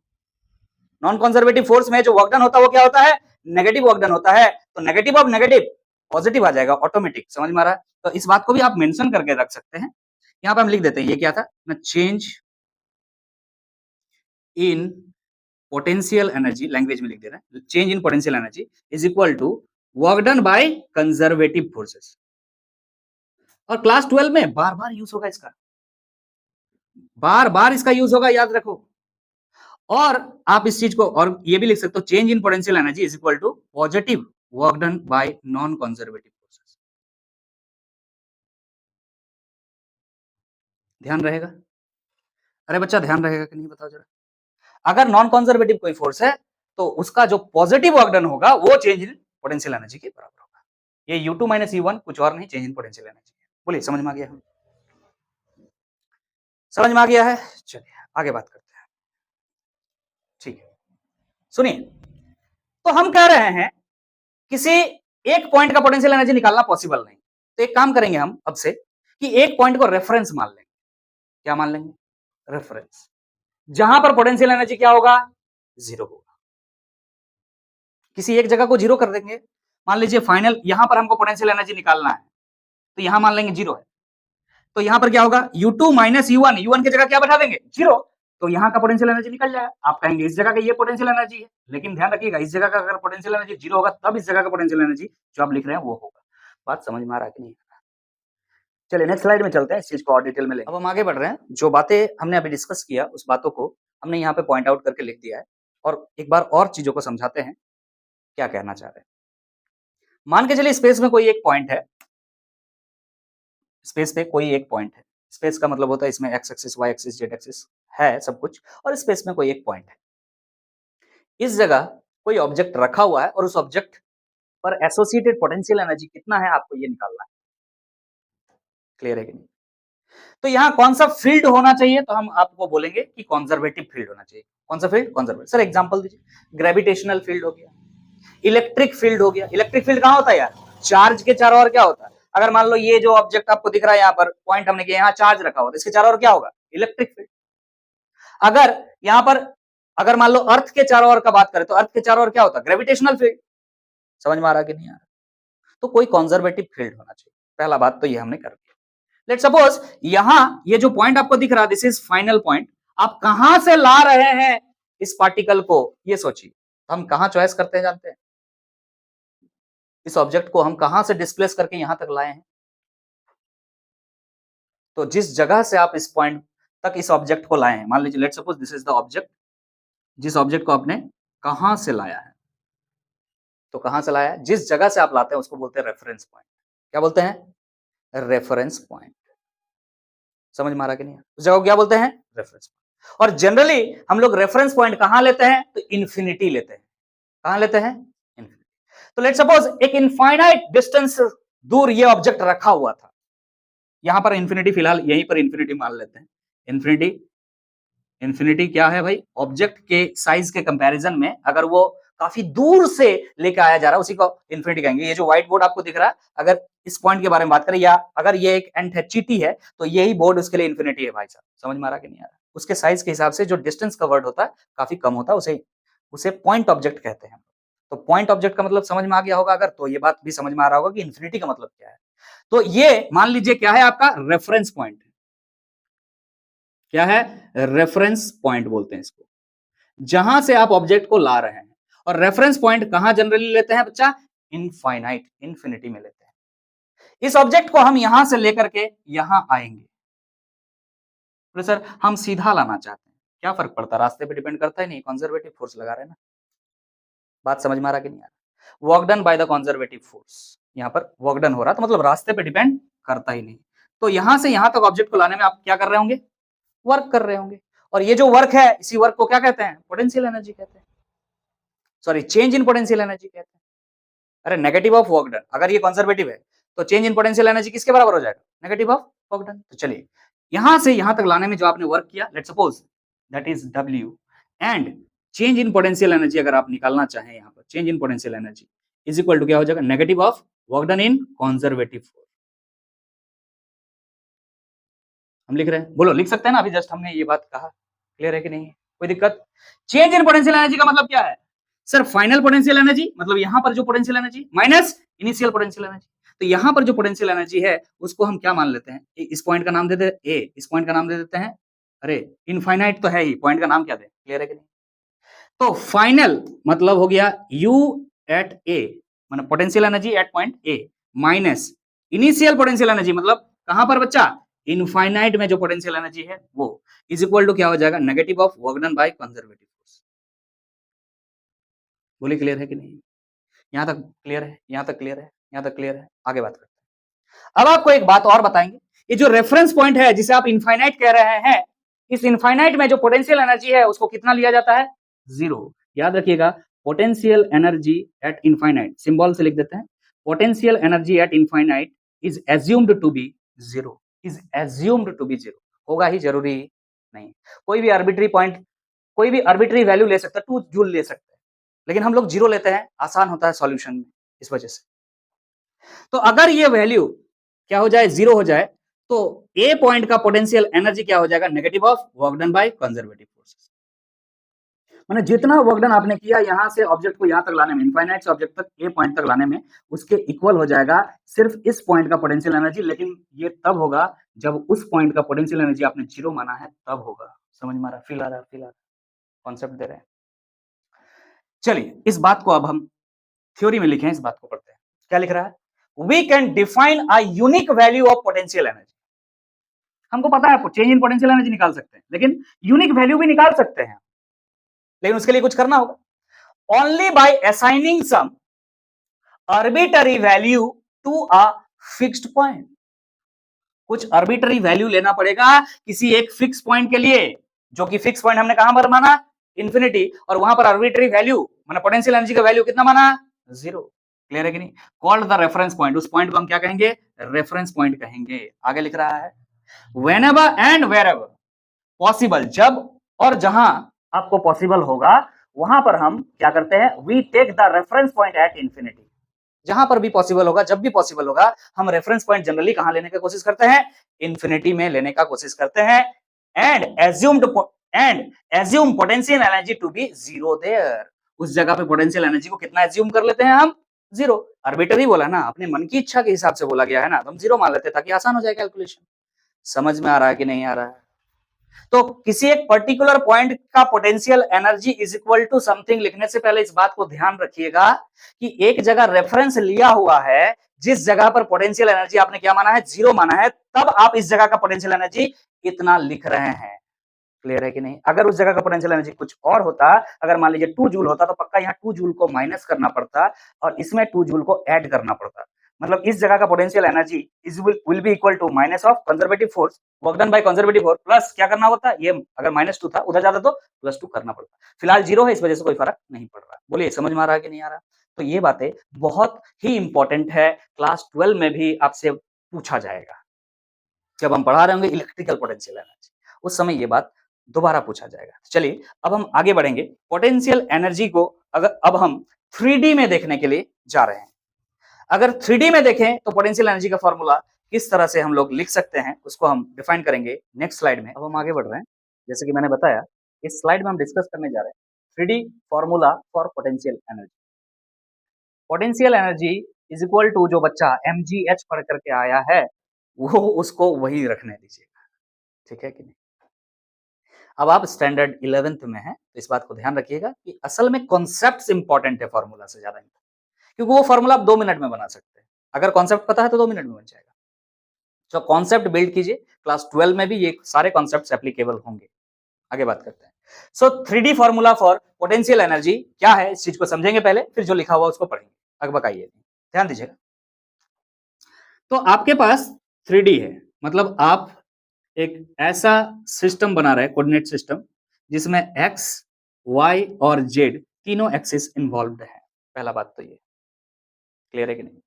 non conservative force में जो वर्क डन होता है वो क्या होता है? नेगेटिव वर्क डन होता है। तो नेगेटिव ऑफ नेगेटिव पॉजिटिव आ जाएगा ऑटोमेटिक। समझ में आ रहा है? तो इस बात को भी आप मेंशन करके रख सकते हैं। यहां पे हम लिख देते हैं, ये क्या था ना, change in potential energy, language में लिख दे रहे हैं, change in potential energy is equal to work done by conservative forces. और क्लास 12 में बार बार यूज होगा इसका, बार बार इसका यूज होगा, याद रखो। और आप इस चीज को और ये भी लिख सकते हो, change in potential energy is equal to positive work done by non conservative forces. ध्यान रहेगा? अरे बच्चा ध्यान रहेगा कि नहीं बताओ जरा? अगर नॉन कंजर्वेटिव कोई फोर्स है तो उसका जो पॉजिटिव वर्क डन होगा वो चेंज इन पोटेंशियल एनर्जी के बराबर होगा। ये U2 माइनस U1 कुछ और नहीं, चेंज इन पोटेंशियल एनर्जी। बोलिए समझ में आ गया? समझ में आ गया है? चलिए आगे बात करते हैं। ठीक है, सुनिए, तो हम कह रहे हैं किसी एक पॉइंट का पोटेंशियल एनर्जी निकालना पॉसिबल नहीं, तो एक काम करेंगे हम अब से कि एक पॉइंट को रेफरेंस मान लेंगे। क्या मान लेंगे? रेफरेंस, जहां पर पोटेंशियल एनर्जी क्या होगा? जीरो होगा। किसी एक जगह को जीरो कर देंगे। मान लीजिए फाइनल यहां पर हमको पोटेंशियल एनर्जी निकालना है, तो यहां मान लेंगे जीरो है, तो यहां पर क्या होगा? U2 माइनस U1, U1 की जगह क्या बैठा देंगे? जीरो। तो यहां का पोटेंशियल एनर्जी निकल जाएगा। आप कहेंगे इस जगह का ये पोटेंशियल एनर्जी है, लेकिन ध्यान रखिएगा इस जगह का अगर पोटेंशियल एनर्जी जीरो होगा तब इस जगह का पोटेंशियल एनर्जी जो आप लिख रहे हैं वो होगा। बात समझ में आ रहा है कि नहीं? चलिए नेक्स्ट स्लाइड में चलते हैं, इस चीज को और डिटेल में लेंगे। अब हम आगे बढ़ रहे हैं, जो बातें हमने अभी डिस्कस किया उस बातों को हमने यहाँ पे पॉइंट आउट करके लिख दिया है और एक बार और चीजों को समझाते हैं क्या कहना चाह रहे हैं। मान के चलिए स्पेस में कोई एक पॉइंट है, स्पेस पे कोई एक पॉइंट है। स्पेस का मतलब होता है इसमें x axis, y axis, z axis है सब कुछ, और स्पेस में कोई एक पॉइंट है। इस जगह कोई ऑब्जेक्ट रखा हुआ है और उस ऑब्जेक्ट पर एसोसिएटेड पोटेंशियल एनर्जी कितना है आपको ये निकालना है। क्लियर है कि नहीं? तो यहाँ कौन सा फील्ड होना चाहिए, तो हम आपको बोलेंगे कि कंजर्वेटिव फील्ड होना चाहिए। कौन सा फील्ड? कंजर्वेटिव। सर एग्जांपल दीजिए। ग्रेविटेशनल फील्ड हो गया, इलेक्ट्रिक फील्ड हो गया। इलेक्ट्रिक फील्ड कहां होता है यार? चार्ज के चारों ओर क्या होता है? अगर मान लो ये जो ऑब्जेक्ट आपको दिख रहा है यहाँ पर पॉइंट हमने किया, यहाँ चार्ज रखा हुआ, तो इसके चारों ओर क्या होगा? Electric field. अगर यहाँ पर अगर मान लो अर्थ के चारों ओर का बात करें तो अर्थ के चारों ओर क्या होता है? Gravitational field. समझ में आ रहा कि नहीं आ रहा? तो कोई कंजर्वेटिव फील्ड होना चाहिए। पहला बात तो ये हमने कर दिया। लेट सपोज यहां ये जो पॉइंट आपको दिख रहा, दिस इज फाइनल पॉइंट। आप कहां से ला रहे हैं इस पार्टिकल को, ये सोचिए। हम कहां चॉइस करते हैं जानते हैं? इस ऑब्जेक्ट को हम कहां से डिस्प्लेस करके यहां तक लाए हैं? तो जिस जगह से आप इस पॉइंट तक इस ऑब्जेक्ट को लाए हैं, मान लीजिए let suppose this is the object, जिस ऑब्जेक्ट को आपने कहां से लाया है, तो कहां से लाया है, जिस जगह से आप लाते हैं उसको बोलते हैं रेफरेंस पॉइंट। क्या बोलते हैं? Reference point. समझ में आ रहा कि नहीं? उस जगह को क्या बोलते हैं? Reference point. और जनरली हम लोग रेफरेंस पॉइंट कहां लेते हैं? तो इन्फिनिटी लेते हैं। कहां लेते हैं? इन्फिनिटी। तो लेट सपोज एक इनफाइनाइट डिस्टेंस दूर ये ऑब्जेक्ट रखा हुआ था, यहां पर इन्फिनिटी, फिलहाल यहीं पर इन्फिनिटी मान लेते हैं। इन्फिनिटी, इन्फिनिटी क्या है भाई? ऑब्जेक्ट के साइज के कंपैरिजन में अगर वो काफी दूर से लेकर आया जा रहा है उसी को इन्फिनिटी कहेंगे। ये जो व्हाइट बोर्ड आपको दिख रहा है, अगर इस पॉइंट के बारे में बात करें, या अगर ये एक एंड है, चीटी है, तो यही बोर्ड उसके लिए इन्फिनिटी है भाई साहब। समझ में आ रहा कि नहीं आ रहा? उसके साइज के हिसाब से जो डिस्टेंस कवर्ड होता है काफी कम होता है, उसे उसे पॉइंट ऑब्जेक्ट कहते हैं। तो पॉइंट ऑब्जेक्ट का मतलब समझ में आ गया होगा अगर, तो ये बात भी समझ में आ रहा होगा कि इन्फिनिटी का मतलब क्या है। तो ये मान लीजिए क्या है आपका? Reference point. क्या है? रेफरेंस पॉइंट बोलते हैं इसको, जहां से आप ऑब्जेक्ट को ला रहे हैं। और रेफरेंस पॉइंट कहां जनरली लेते हैं बच्चा? इनफाइनाइट, इन्फिनिटी में लेते हैं। इस ऑब्जेक्ट को हम यहां से लेकर के यहां आएंगे, तो सर हम सीधा लाना चाहते हैं, क्या फर्क पड़ता है? रास्ते पे डिपेंड करता है नहीं, कंजर्वेटिव फोर्स लगा रहे हैं ना। बात समझ में आ रहा कि नहीं आ रहा? Work done by the conservative force, यहां पर वर्क डन हो रहा, तो मतलब रास्ते पे डिपेंड करता ही नहीं। तो यहां से यहां तक ऑब्जेक्ट को लाने में आप क्या कर रहे होंगे? वर्क कर रहे होंगे। और ये जो वर्क है, इसी वर्क को क्या कहते हैं? पोटेंशियल एनर्जी कहते हैं। Sorry, change in potential energy कहते हैं। अरे नेगेटिव ऑफ वर्क डन, अगर ये कंजर्वेटिव है तो चेंज इन पोटेंशियल एनर्जी किसके बराबर हो जाएगा? Negative of work done. तो चलिए यहां से यहां तक लाने में जो आपने वर्क किया, let's suppose that is W, and change in potential energy अगर आप निकालना चाहें, यहां पर change in potential energy is equal to क्या हो जाएगा? Negative of work done in conservative force. हम लिख रहे हैं, बोलो लिख सकते हैं ना? अभी जस्ट हमने ये बात कहा, क्लियर है कि नहीं? कोई दिक्कत? चेंज इन पोटेंशियल एनर्जी का मतलब क्या है सर? फाइनल पोटेंशियल एनर्जी, मतलब यहां पर जो potential energy minus initial potential energy. तो यहां पर जो पोटेंशियल एनर्जी है उसको हम क्या मान लेते हैं? इस पॉइंट का नाम दे देते हैं ए, इस पॉइंट का नाम दे देते हैं, अरे इनफाइनाइट तो है ही, पॉइंट का नाम क्या दे? क्लियर है कि नहीं? तो फाइनल मतलब हो गया U एट ए, मतलब potential energy eight point A, minus initial potential energy, मतलब कहां पर बच्चा? इनफाइनाइट में जो पोटेंशियल एनर्जी है वो, इज इक्वल टू क्या हो जाएगा? Negative of work done by conservative force. बोलिए क्लियर है कि नहीं? यहां तक क्लियर है? यहां तक क्लियर है? यहां तक क्लियर है? आगे बात करते हैं। अब आपको एक बात और बताएंगे, ये जो रेफरेंस पॉइंट है जिसे आप इनफाइनाइट कह रहे हैं, इस इनफाइनाइट में जो पोटेंशियल एनर्जी है उसको कितना लिया जाता है? जीरो। याद रखिएगा, potential energy at infinite, symbol से लिख देते हैं, potential energy at infinite is assumed to be zero, is assumed to be zero. होगा ही जरूरी नहीं, कोई भी आर्बिट्री पॉइंट, कोई भी आर्बिट्री वैल्यू ले सकता है, 2 जूल ले सकते हैं, लेकिन हम लोग जीरो लेते हैं, आसान होता है सॉल्यूशन में, इस वजह से। तो अगर ये वैल्यू क्या हो जाए? जीरो हो जाए, तो ए पॉइंट का पोटेंशियल एनर्जी क्या हो जाएगा? Negative of work done by conservative forces. माने जितना वर्क डन आपने किया यहां से ऑब्जेक्ट को यहां तक लाने में, इनफाइनाइट से ऑब्जेक्ट तक ए पॉइंट तक लाने में, उसके इक्वल हो जाएगा सिर्फ इस पॉइंट का पोटेंशियल एनर्जी। लेकिन ये तब होगा जब उस पॉइंट का पोटेंशियल एनर्जी आपने जीरो माना है, तब होगा। समझ में आ रहा? फील आ रहा? फील आ रहा? कॉन्सेप्ट दे रहे हैं। चलिए इस बात को अब हम थ्योरी में लिखें, इस बात को पढ़ते हैं। क्या लिख रहा है? We can define a unique value of potential energy. हमको पता है चेंज इन पोटेंशियल एनर्जी निकाल सकते हैं, लेकिन यूनिक वैल्यू भी निकाल सकते हैं, लेकिन उसके लिए कुछ करना होगा। Only by assigning some arbitrary value to a fixed point. कुछ आर्बिट्ररी वैल्यू लेना पड़ेगा किसी एक फिक्स पॉइंट के लिए, जो कि फिक्स पॉइंट हमने कहां पर माना, इंफिनिटी, और वहां पर आर्बिट्ररी वैल्यू माना पोटेंशियल एनर्जी का वैल्यू कितना माना, 0। क्लियर है कि नहीं? कॉल्ड द रेफरेंस पॉइंट, उस पॉइंट को हम क्या कहेंगे, रेफरेंस पॉइंट कहेंगे। आगे लिख रहा है व्हेनेवर एंड वेरेवर पॉसिबल, जब और जहां आपको पॉसिबल होगा वहां पर हम क्या करते हैं, we take the reference point at infinity. जहां पर भी पॉसिबल होगा, जब भी पॉसिबल होगा, हम रेफरेंस पॉइंट जनरली कहां लेने की कोशिश करते हैं, इंफिनिटी में लेने का कोशिश करते हैं। And assume potential energy to be 0 there. उस जगह पे पोटेंशियल एनर्जी को कितना एज्यूम कर लेते हैं हम, 0। आर्बिट्ररी बोला ना, अपने मन की इच्छा के हिसाब से बोला गया है ना, तो हम 0 मान लेते हैं ताकि आसान हो जाए कैलकुलेशन। समझ में आ रहा है कि नहीं आ रहा है? तो किसी एक पर्टिकुलर पॉइंट का potential energy is equal to something लिखने से पहले इस बात को ध्यान रखिएगा कि एक जगह रेफरेंस लिया हुआ है, जिस जगह पर पोटेंशियल एनर्जी आपने क्या माना है, 0 माना है, तब आप इस जगह का पोटेंशियल एनर्जी इतना लिख रहे हैं। क्लियर है कि नहीं? अगर उस जगह का पोटेंशियल एनर्जी कुछ और होता, अगर मान लीजिए 2 जूल होता, तो पक्का यहाँ 2 जूल को माइनस करना पड़ता और इसमें 2 जूल को ऐड करना पड़ता। मतलब इस जगह का potential energy is will be equal to minus of conservative force work done by conservative force plus क्या करना होता, ये अगर -2 था उधर जाता तो +2 करना पड़ता। फिलहाल 0 है, इस वजह से कोई फर्क नहीं पड़ रहा। बोलिए समझ में आ रहा है कि नहीं आ रहा? तो ये बातें बहुत ही इंपॉर्टेंट है, क्लास 12 में भी आपसे पूछा जाएगा। जब हम पढ़ा रहे होंगे इलेक्ट्रिकल पोटेंशियल एनर्जी, उस समय ये बात दोबारा पूछा जाएगा। चलिए अब हम आगे बढ़ेंगे। पोटेंशियल एनर्जी को अगर अब हम 3D में देखने के लिए जा रहे हैं। अगर 3D में देखें तो पोटेंशियल एनर्जी का फॉर्मूला किस तरह से हम लोग लिख सकते हैं, उसको हम डिफाइन करेंगे नेक्स्ट स्लाइड में। अब हम आगे बढ़ रहे हैं। जैसे कि मैंने बताया, इस स्लाइड में हम डिस्कस करने जा रहे हैं 3D formula for potential energy. Potential energy is equal to, जो बच्चा MGH पढ़ करके आया है वो उसको वही रखने दीजिएगा। ठीक है कि नहीं? अब आप स्टैंडर्ड 11th में हैं, तो इस बात को ध्यान रखिएगा कि असल में कॉन्सेप्ट्स इंपॉर्टेंट है फॉर्मूला से ज्यादा, क्योंकि वो फॉर्मूला आप 2 मिनट में बना सकते हैं। अगर कॉन्सेप्ट पता है तो 2 मिनट में बन जाएगा। तो कॉन्सेप्ट बिल्ड कीजिए, क्लास 12 में भी ये सारे कॉन्सेप्ट्स एप्लीकेबल होंगे। आगे बात करते हैं। सो 3D formula for potential energy क्या है, इस चीज को समझेंगे पहले, फिर जो लिखा हुआ उसको पढ़ेंगे। अगर बकाइए ध्यान दीजिएगा। तो आपके पास 3D है, मतलब आप एक ऐसा सिस्टम बना रहे हैं, कोऑर्डिनेट सिस्टम, जिसमें x, y और z तीनों एक्सिस इन्वॉल्वड है। पहला बात तो ये क्लियर है कि नहीं?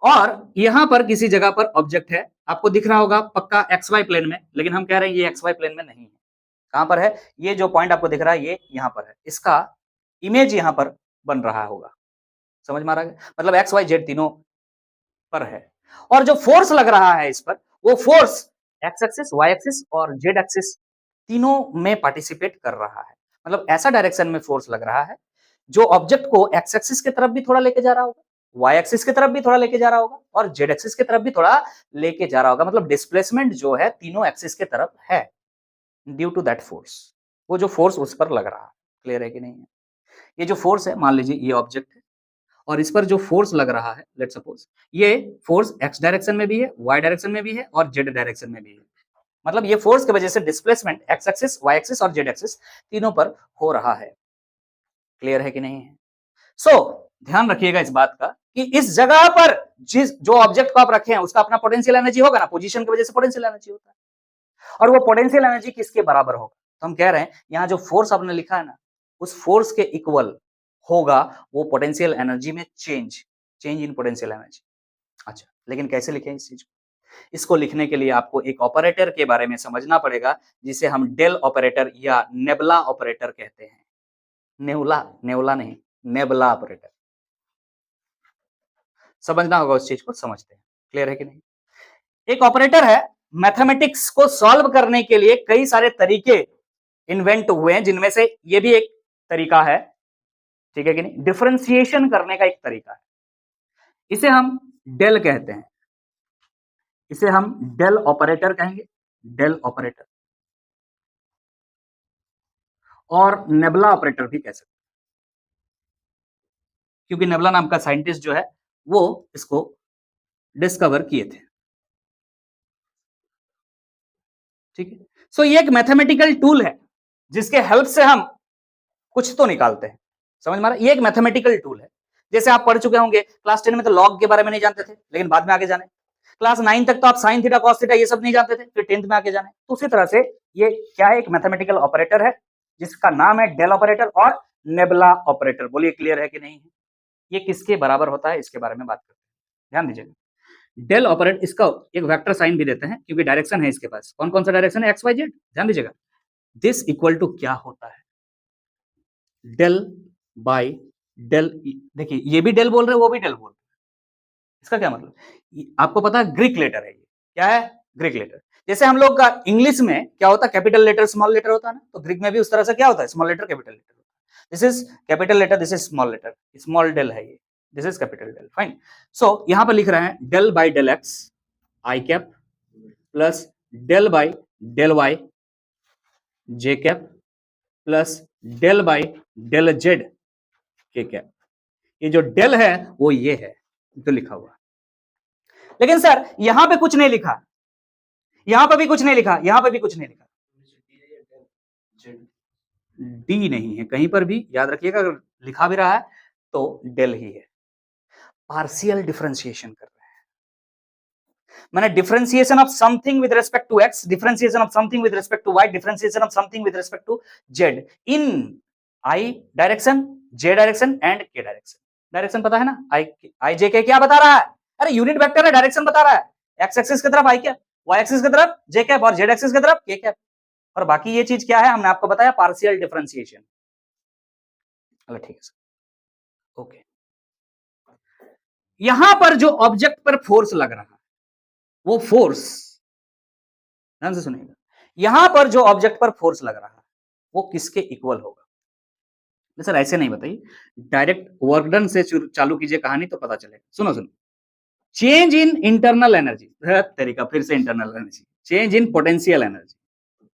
और यहां पर किसी जगह पर ऑब्जेक्ट है, आपको दिख रहा होगा पक्का XY प्लेन में, लेकिन हम कह रहे हैं ये XY प्लेन में नहीं है। कहां पर है? ये जो पॉइंट आपको दिख रहा है ये यहां पर है, इसका इमेज यहां पर बन रहा होगा। समझ में आ रहा है? मतलब XYZ तीनों पर है, और जो फोर्स लग रहा है इस पर, वो force x axis, y axis और जेड एक्सिस तीनों में पार्टिसिपेट कर रहा है। मतलब ऐसा डायरेक्शन में फोर्स लग रहा है जो ऑब्जेक्ट को एक्स एक्सिस की तरफ भी थोड़ा लेके जा रहा होगा, वाई एक्सिस की तरफ भी थोड़ा लेके जा रहा होगा और जेड एक्सिस की तरफ भी थोड़ा लेके जा रहा होगा। मतलब डिस्प्लेसमेंट जो है तीनों एक्सिस की तरफ है ड्यू टू दैट फोर्स, वो जो फोर्स उस पर लग रहा है। क्लियर है कि नहीं है? ये जो फोर्स है, मान लीजिए ये ऑब्जेक्ट है और इस पर जो फोर्स लग रहा है, लेट्स सपोज ये फोर्स एक्स डायरेक्शन में भी है, वाई डायरेक्शन में भी है और जेड डायरेक्शन में भी है। मतलब ये फोर्स की वजह से displacement x axis, y axis और जेड एक्सिस तीनों पर हो रहा है। क्लियर है कि नहीं है? सो ध्यान रखिएगा इस बात का कि इस जगह पर जिस जो ऑब्जेक्ट को आप रखे हैं उसका अपना पोटेंशियल एनर्जी होगा ना, पोजीशन की वजह से पोटेंशियल एनर्जी होता है, और वो पोटेंशियल एनर्जी किसके बराबर होगा? तो हम कह रहे हैं यहां जो फोर्स आपने लिखा है ना, उस फोर्स के इक्वल होगा वो पोटेंशियल एनर्जी में चेंज इन पोटेंशियल एनर्जी। अच्छा, लेकिन कैसे लिखें इस चीज को? इसको लिखने के लिए आपको एक ऑपरेटर के बारे में समझना पड़ेगा, जिसे हम डेल ऑपरेटर या नेबुला ऑपरेटर कहते हैं। नेबुला नहीं, नेबुला ऑपरेटर। समझना होगा उस चीज को, समझते हैं। क्लियर है कि नहीं? एक ऑपरेटर है, मैथमेटिक्स को सॉल्व करने के लिए कई सारे तरीके इन्वेंट हुए हैं, जिनमें से ये भी एक तरीका है। ठीक है कि नहीं? डिफरेंशिएशन करने का एक तरीका है, इसे हम डेल कहते हैं, इसे हम डेल ऑपरेटर कहेंगे, डेल ऑपरेटर, और नेबुला ऑपरेटर भी कह सकते हैं, क्योंकि नेबुला नाम का साइंटिस्ट जो है वो इसको डिस्कवर किए थे। ठीक है, सो ये एक मैथमेटिकल टूल है जिसके हेल्प से हम कुछ तो निकालते हैं। समझ में आ रहा है? ये एक मैथमेटिकल टूल है। जैसे आप पढ़ चुके होंगे क्लास 10 में तो लॉग के बारे में नहीं जानते थे, लेकिन बाद में आगे जाने। क्लास 9 तक तो आप साइन थीटा कॉस थीटा ये सब नहीं जानते थे, फिर 10th में आके जाने। तो उसी तरह से ये क्या है, एक मैथमेटिकल ऑपरेटर है जिसका नाम है डेल ऑपरेटर और नेबुला ऑपरेटर। बोलिए क्लियर है कि नहीं है? ये किसके बराबर होता है इसके बारे में बात करते हैं, ध्यान दीजिएगा। डेल ऑपरेटर, इसका एक वेक्टर साइन भी देते हैं क्योंकि डायरेक्शन है इसके पास। कौन कौन सा डायरेक्शन है? X Y z. ध्यान दीजिएगा, दिस इक्वल टू क्या होता है? Del by del. देखिए ये भी डेल बोल रहे हैं, वो भी डेल बोल रहे हैं। इसका क्या मतलब? आपको पता है ग्रीक लेटर है ये। क्या है? Greek letter. जैसे हम लोग का इंग्लिश में क्या होता है, कैपिटल लेटर स्मॉल लेटर होता है ना, तो ग्रीक में भी उस तरह से क्या होता है, small letter capital letter. This is capital letter, this is small letter, small del है ये, this is capital del. Fine. So यहां पर लिख रहे हैं del by del x I cap plus del by del Y J cap plus del by del Z के कैप। ये जो डेल है वो ये है जो लिखा हुआ। लेकिन सर यहां पे कुछ नहीं लिखा, यहां पर भी कुछ नहीं लिखा, यहां पर भी कुछ नहीं लिखा। डी नहीं है कहीं पर भी, याद रखिएगा। अगर लिखा भी रहा है तो डेल ही है। पार्शियल डिफरेंशिएशन कर रहे हैं, मैंने differentiation of something with respect to x, differentiation of something with respect to y, differentiation of something with respect to z in i direction, j direction and k direction. Direction पता है ना, आई जे के क्या बता रहा है? अरे यूनिट वेक्टर है, डायरेक्शन बता रहा है। एक्स एक्सिस की तरफ आई कैप, वाई एक्सिस की तरफ जे कैप और जेड एक्सिस की तरफ के कैप। और बाकी ये चीज क्या है, हमने आपको बताया पार्शियल डिफरेंशिएशन। ठीक है सर, ओके। यहां पर जो ऑब्जेक्ट पर फोर्स लग रहा है वो फोर्स, ध्यान से सुनिएगा, यहां पर जो ऑब्जेक्ट पर फोर्स लग रहा है वो किसके इक्वल होगा? सर ऐसे नहीं बताइए, डायरेक्ट वर्क डन से चालू कीजिए कहानी तो पता चलेगा। सुनो सुनो, चेंज इन इंटरनल एनर्जी, तरीका फिर से internal energy, change in potential energy.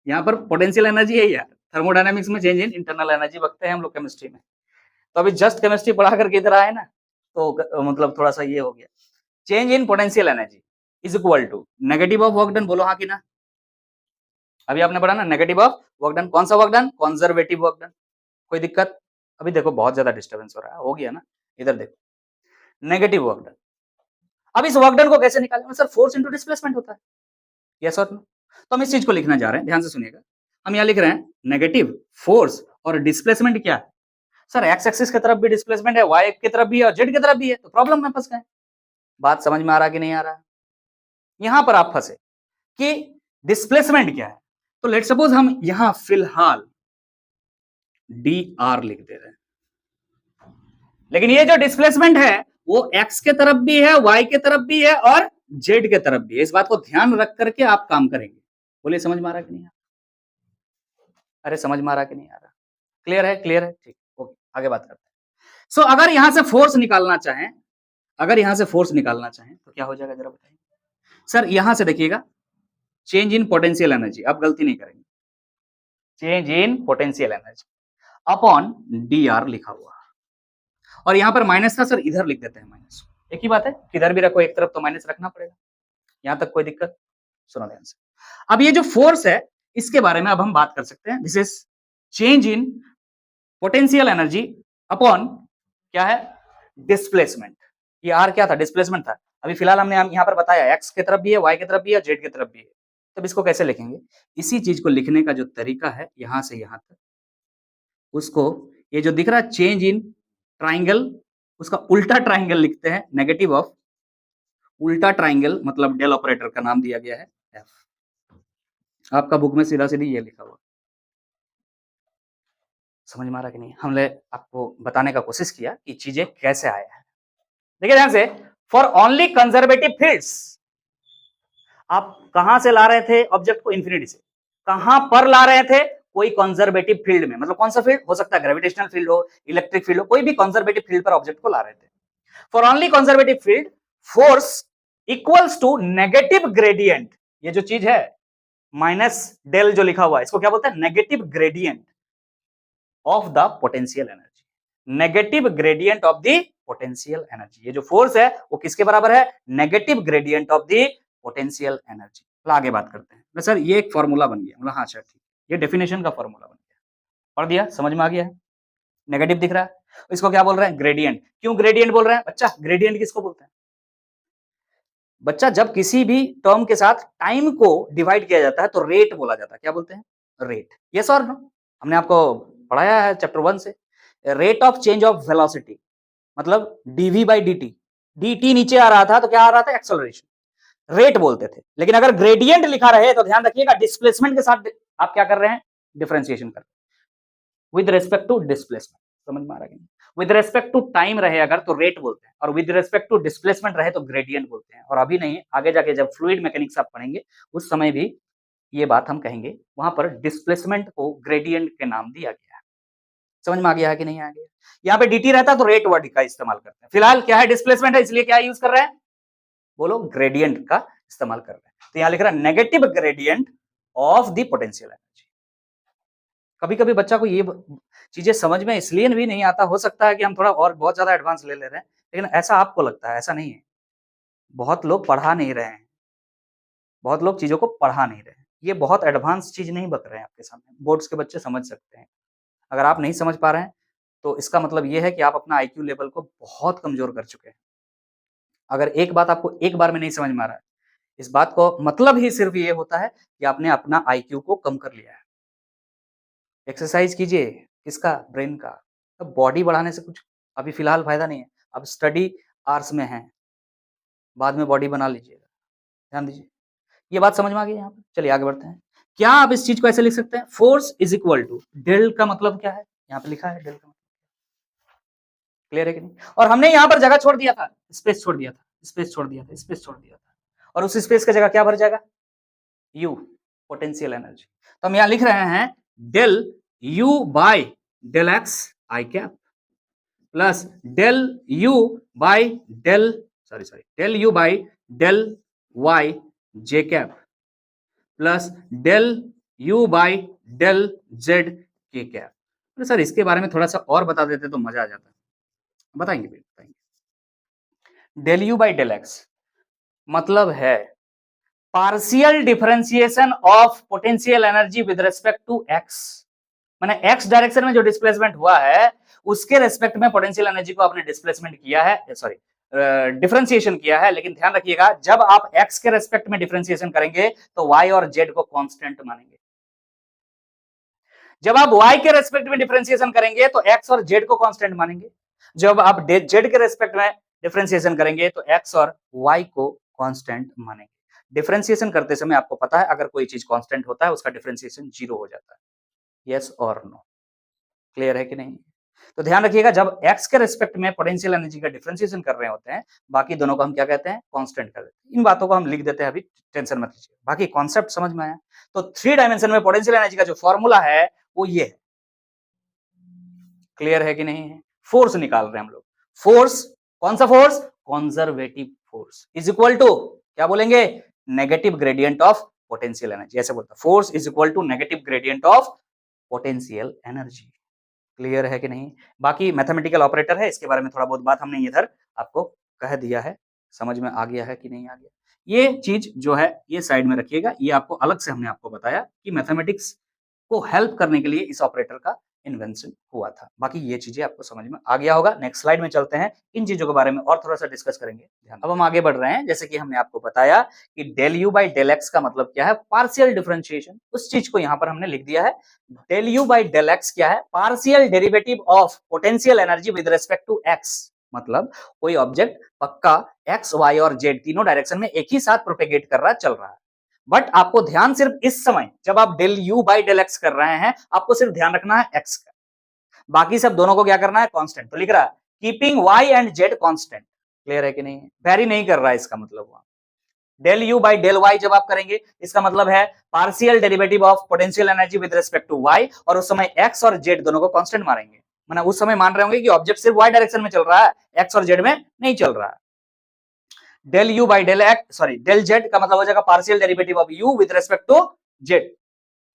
यहां पर पोटेंशियल एनर्जी है यार, थर्मोडायनामिक्स में चेंज इन इंटरनल एनर्जी बकते हैं हम लोग केमिस्ट्री में। तो अभी जस्ट केमिस्ट्री पढ़ा करके इधर आए ना, तो मतलब थोड़ा सा ये हो गया। Change in potential energy is equal to negative of work done. बोलो हाँ कि ना? अभी आपने पढ़ा ना, नेगेटिव ऑफ वर्क डन। कौन सा work done? Conservative work done. कोई दिक्कत? अभी देखो बहुत ज्यादा डिस्टर्बेंस हो रहा है, हो गया ना? इधर देखो, नेगेटिव वर्क डन। अब इस वर्क डन को कैसे निकालेंगे? सर फोर्स इंटू डिस्प्लेसमेंट होता है, यस और नो? तो हम इस चीज को लिखना जा रहे हैं, ध्यान से सुनिएगा। हम यहाँ लिख रहे हैं नेगेटिव फोर्स और डिस्प्लेसमेंट क्या है? सर एक्स एक्सिस की तरफ भी डिस्प्लेसमेंट है, वाई की तरफ भी है और जेड की तरफ भी है, तो प्रॉब्लम में फंस गए। बात समझ में आ रहा कि नहीं आ रहा? यहां पर आप फंसे कि डिस्प्लेसमेंट क्या है। तो लेट सपोज हम यहां फिलहाल डी आर लिख दे रहे हैं, लेकिन ये जो डिस्प्लेसमेंट है वो एक्स के तरफ भी है, वाई के तरफ भी है और जेड के तरफ भी है। इस बात को ध्यान रख करके आप काम करेंगे। बोलिए समझ में आ रहा कि नहीं? अरे समझ में आ रहा कि नहीं आ रहा? क्लियर है? क्लियर है, ठीक, ओके, आगे बात करते हैं। सो अगर यहां से फोर्स निकालना चाहें, अगर यहां से फोर्स निकालना चाहें तो क्या हो जाएगा जरा बताइए। सर यहां से देखिएगा, चेंज इन पोटेंशियल एनर्जी, आप गलती नहीं करेंगे, change in potential energy upon D R लिखा हुआ, और यहां पर माइनस था, सर इधर लिख देते हैं माइनस। एक ही बात है, किधर भी रखो एक तरफ तो माइनस रखना पड़ेगा। यहां तक कोई दिक्कत? सुनो ध्यान से। अब ये जो फोर्स है इसके बारे में अब हम बात कर सकते हैं। This is change in potential energy upon क्या है, डिस्प्लेसमेंट। ये आर क्या था? डिस्प्लेसमेंट था। अभी फिलहाल हमने यहां पर बताया एक्स की तरफ भी है, वाई की तरफ भी है, जेड की तरफ भी है। तब इसको कैसे लिखेंगे? इसी चीज को लिखने का जो तरीका है, यहां से यहां तक, उसको ये जो दिख रहा है चेंज इन ट्राइंगल, उसका उल्टा ट्राइंगल लिखते हैं, नेगेटिव ऑफ उल्टा ट्राइंगल, मतलब डेल ऑपरेटर का नाम दिया गया है एफ। आपका बुक में सीधा सीधी ये लिखा हुआ। समझ में आ रहा कि नहीं? हमने आपको बताने का कोशिश किया कि चीजें कैसे आया है। देखिए ध्यान से, फॉर ओनली कंजर्वेटिव फील्ड्स, आप कहां से ला रहे थे ऑब्जेक्ट को? इंफिनिटी से। कहां पर ला रहे थे? कोई कंजर्वेटिव फील्ड में। मतलब कौन सा फील्ड हो सकता है? ग्रेविटेशनल फील्ड हो, इलेक्ट्रिक फील्ड हो, कोई भी कंजर्वेटिव फील्ड पर ऑब्जेक्ट को ला रहे थे। For only conservative field force equals to negative gradient, ये जो चीज है माइनस डेल जो लिखा हुआ है, इसको क्या बोलते हैं? Negative gradient of the potential energy, negative gradient of the potential energy. ये जो फोर्स है वो किसके बराबर है? Negative gradient of the potential energy. तो आगे बात करते हैं। सर ये एक फॉर्मूला बन गया, मतलब हाँ सर ठीक, ये डेफिनेशन का फॉर्मूला बन गया, पढ़ दिया, समझ में आ गया है। नेगेटिव दिख रहा है, इसको क्या बोल रहे हैं? ग्रेडियंट। क्यों ग्रेडियंट बोल रहे हैं बच्चा? ग्रेडियंट किसको बोलते हैं बच्चा? जब किसी भी टर्म के साथ टाइम को डिवाइड किया जाता है तो रेट बोला जाता है। क्या बोलते हैं? रेट। यस और नो? हमने आपको पढ़ाया है चैप्टर 1 से। Rate of change of velocity मतलब डीवी बाई डी टी नीचे आ रहा था तो क्या आ रहा था? एक्सेलरेशन। रेट बोलते थे। लेकिन अगर ग्रेडियंट लिखा रहे तो ध्यान रखिएगा डिस्प्लेसमेंट के साथ आप क्या कर रहे हैं? डिफरेंशिएशन कर रहे हैं विद रेस्पेक्ट टू डिस्प्लेसमेंट। समझ में आ रहा है? विद रेस्पेक्ट टू टाइम रहे अगर तो रेट बोलते हैं, और विद रेस्पेक्ट टू डिस्प्लेसमेंट रहे तो ग्रेडियंट बोलते हैं। और अभी नहीं, आगे जाके जब फ्लूइड मैकेनिक्स आप पढ़ेंगे उस समय भी ये बात हम कहेंगे। वहां पर डिस्प्लेसमेंट को ग्रेडियंट के नाम दिया गया है। समझ में आ गया है कि नहीं आ गया? यहाँ पे dt रहता तो रेट वर्ड का इस्तेमाल करते हैं। फिलहाल क्या है? डिस्प्लेसमेंट है, इसलिए क्या यूज कर रहे हैं? बोलो, ग्रेडियंट का इस्तेमाल कर रहे हैं। तो यहां लिख रहा है negative gradient of the potential energy. कभी कभी बच्चा को ये चीजें समझ में इसलिए भी नहीं आता, हो सकता है कि हम थोड़ा और बहुत ज्यादा एडवांस ले रहे हैं, लेकिन ऐसा आपको लगता है, ऐसा नहीं है। बहुत लोग पढ़ा नहीं रहे हैं, बहुत लोग चीजों को पढ़ा नहीं रहे हैं। ये बहुत एडवांस चीज नहीं बता रहे हैं आपके सामने, बोर्ड्स के बच्चे समझ सकते हैं। अगर आप नहीं समझ पा रहे हैं तो इसका मतलब ये है कि आप अपना आईक्यू लेवल को बहुत कमजोर कर चुके हैं। अगर एक बात आपको एक बार में नहीं समझ में आ रहा है, इस बात को मतलब ही सिर्फ ये होता है कि आपने अपना आईक्यू को कम कर लिया है। एक्सरसाइज कीजिए, किसका? ब्रेन का। अब बॉडी बढ़ाने से कुछ अभी फिलहाल फायदा नहीं है। अब स्टडी आवर्स में है, बाद में बॉडी बना लीजिएगा। ध्यान दीजिए, ये बात समझ में आ गई यहाँ पर। चलिए आगे बढ़ते हैं। क्या आप इस चीज को ऐसे लिख सकते हैं? Force is equal to del का मतलब क्या है? यहाँ पे लिखा है डेल का मतलब। क्लियर है कि नहीं? और हमने यहाँ पर जगह छोड़ दिया था, स्पेस छोड़ दिया था, स्पेस छोड़ दिया था, स्पेस छोड़ दिया था, और उस स्पेस का जगह क्या भर जाएगा? U, potential energy. तो हम यहाँ लिख रहे हैं del you by del x I cap plus del you by del del you by del Y J cap plus del you by del Z के कैप। तो सर इसके बारे में थोड़ा सा और बता देते तो मजा आ जाता। बताएंगे बताएंगे। Del you by del x मतलब है partial differentiation of potential energy with respect to x. माने एक्स डायरेक्शन में जो डिस्प्लेसमेंट हुआ है उसके रेस्पेक्ट में पोटेंशियल एनर्जी को आपने डिस्प्लेसमेंट किया है, सॉरी डिफरेंशिएशन किया है। लेकिन ध्यान रखिएगा, जब आप एक्स के रेस्पेक्ट में डिफरेंशिएशन करेंगे तो वाई और जेड को कांस्टेंट मानेंगे। जब आप y के रेस्पेक्ट में डिफरेंशिएशन करेंगे तो x और z को कांस्टेंट मानेंगे। जब आप z के रेस्पेक्ट में डिफरेंशिएशन करेंगे तो x और y को कांस्टेंट मानेंगे। डिफरेंशिएशन करते समय आपको पता है अगर कोई चीज कांस्टेंट होता है उसका डिफरेंशिएशन 0 हो जाता है। यस और नो? क्लियर है कि नहीं? तो ध्यान रखिएगा, जब x के रेस्पेक्ट में पोटेंशियल एनर्जी का डिफरेंशिएशन कर रहे होते हैं, बाकी दोनों को हम क्या कहते हैं? कांस्टेंट कर देते हैं। इन बातों को हम लिख देते हैं, अभी टेंशन मत लीजिए। बाकी कॉन्सेप्ट समझ में आया? तो 3 डायमेंशन में पोटेंशियल एनर्जी का जो फॉर्मूला है वो ये है। क्लियर है कि नहीं है? फोर्स निकाल रहे हैं हम लोग। फोर्स, कौन सा force? Conservative force is equal to क्या बोलेंगे? Negative gradient of potential energy. ऐसे बोलता, force is equal to negative gradient of potential energy. Clear है कि नहीं? बाकी मैथमेटिकल ऑपरेटर है, इसके बारे में थोड़ा बहुत बात हमने इधर आपको कह दिया है। समझ में आ गया है कि नहीं आ गया? ये चीज जो है ये साइड में रखिएगा, ये आपको अलग से हमने आपको बताया कि मैथमेटिक्स को हेल्प करने के लिए इस ऑपरेटर का इन्वेंशन हुआ था। बाकी ये चीजें आपको समझ में आ गया होगा। नेक्स्ट स्लाइड में चलते हैं, इन चीजों के बारे में और थोड़ा सा डिस्कस करेंगे। अब हम आगे बढ़ रहे हैं। जैसे कि हमने आपको बताया कि del you by del x का मतलब क्या है? Partial differentiation. उस चीज को यहां पर हमने लिख दिया है। Del you by del x क्या है? Partial derivative of potential energy with respect to x. मतलब कोई ऑब्जेक्ट पक्का एक्स, वाई और जेड तीनों डायरेक्शन में एक ही साथ प्रोपेगेट कर रहा, चल रहा है। बट आपको ध्यान सिर्फ इस समय जब आप del you by del x कर रहे हैं, आपको सिर्फ ध्यान रखना है एक्स का, बाकी सब दोनों को क्या करना है? कांस्टेंट। तो लिख रहा है keeping y and z constant. Clear है कि नहीं? वेरी नहीं कर रहा है, इसका मतलब हुआ del you by del y जब आप करेंगे इसका मतलब है partial derivative of potential energy with respect to y, और उस समय एक्स और जेड दोनों को कांस्टेंट मारेंगे। मतलब उस समय मान रहे होंगे कि ऑब्जेक्ट सिर्फ वाई डायरेक्शन में चल रहा है, एक्स और जेड में नहीं चल रहा है। Del you by del X, sorry del Z का मतलब हो जाएगा partial derivative of U with respect to Z.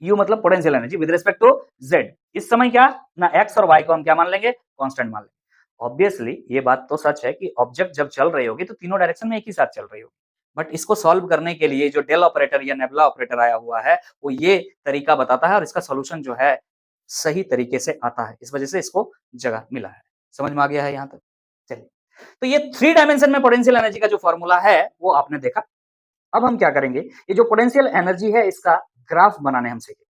U मतलब potential energy with respect to Z. इस समय क्या ना एक्स और वाई को हम क्या मान लेंगे? कांस्टेंट मान लेंगे। ऑब्वियसली ये बात तो सच है कि ऑब्जेक्ट जब चल रही होगी तो तीनों डायरेक्शन में एक ही साथ चल रही होगी, बट इसको सॉल्व करने के लिए जो डेल ऑपरेटर या नेबुला ऑपरेटर आया हुआ है वो ये तरीका बताता है और इसका सॉल्यूशन जो है सही तरीके से आता है, इस वजह से इसको जगह मिला है। समझ में आ गया है यहाँ तक? चलिए, तो ये 3 डायमेंशन में पोटेंशियल एनर्जी का जो फॉर्मूला है वो आपने देखा। अब हम क्या करेंगे, ये जो पोटेंशियल एनर्जी है इसका ग्राफ बनाने हम सीखेंगे।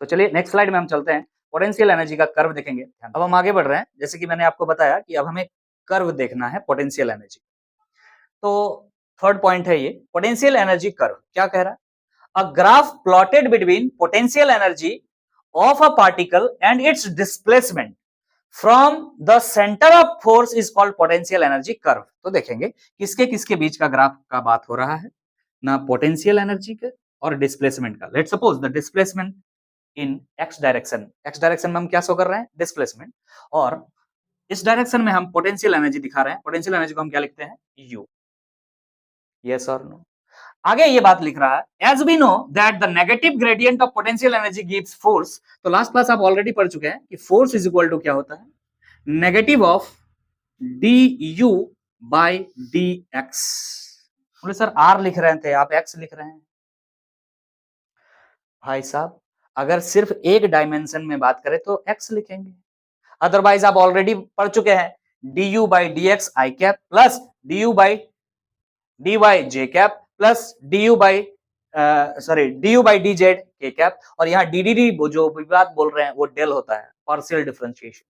तो चलिए नेक्स्ट स्लाइड में हम चलते हैं, पोटेंशियल एनर्जी का कर्व देखेंगे। अब हम आगे बढ़ रहे हैं, जैसे कि मैंने आपको बताया कि अब हमें कर्व देखना है पोटेंशियल एनर्जी। तो थर्ड पॉइंट है ये पोटेंशियल एनर्जी कर्व क्या कह रहा है, a graph plotted between potential energy of a particle and it's displacement from the centre of force is called potential energy curve. तो देखेंगे किसके किसके बीच का ग्राफ का बात हो रहा है ना, पोटेंशियल एनर्जी के और डिस्प्लेसमेंट का। Let's suppose the displacement in x direction, x direction में हम क्या शो कर रहे हैं, डिस्प्लेसमेंट, और इस डायरेक्शन में हम पोटेंशियल एनर्जी दिखा रहे हैं। पोटेंशियल एनर्जी को हम क्या लिखते हैं, यू। यस और नो। आगे ये बात लिख रहा है as we know that the negative gradient of potential energy gives force. तो लास्ट क्लास आप ऑलरेडी पढ़ चुके हैं कि फोर्स इज इक्वल टू क्या होता है, negative of d you by D x. बोले सर आर लिख रहे थे आप एक्स लिख रहे हैं। भाई साहब अगर सिर्फ एक डायमेंशन में बात करें तो एक्स लिखेंगे, अदरवाइज आप ऑलरेडी पढ़ चुके हैं D you by D x I cap plus D you by D y J cap plus D you by d you by D z के कैप, और यहाँ डी डी डी जो विवाद बोल रहे हैं वो डेल होता है, पार्शियल डिफरेंशिएशन।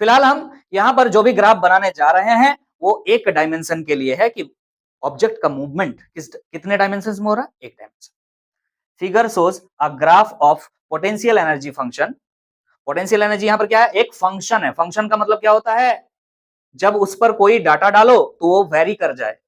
फिलहाल हम यहाँ पर जो भी ग्राफ बनाने जा रहे हैं वो एक डायमेंशन के लिए है कि ऑब्जेक्ट का मूवमेंट कितने डायमेंशन में हो रहा है, एक dimension. Figure shows a graph of potential energy function. Potential energy यहाँ पर क्या है, एक फंक्शन है। फंक्शन का मतलब क्या होता है, जब उस पर कोई डाटा डालो तो वो वेरी कर जाए।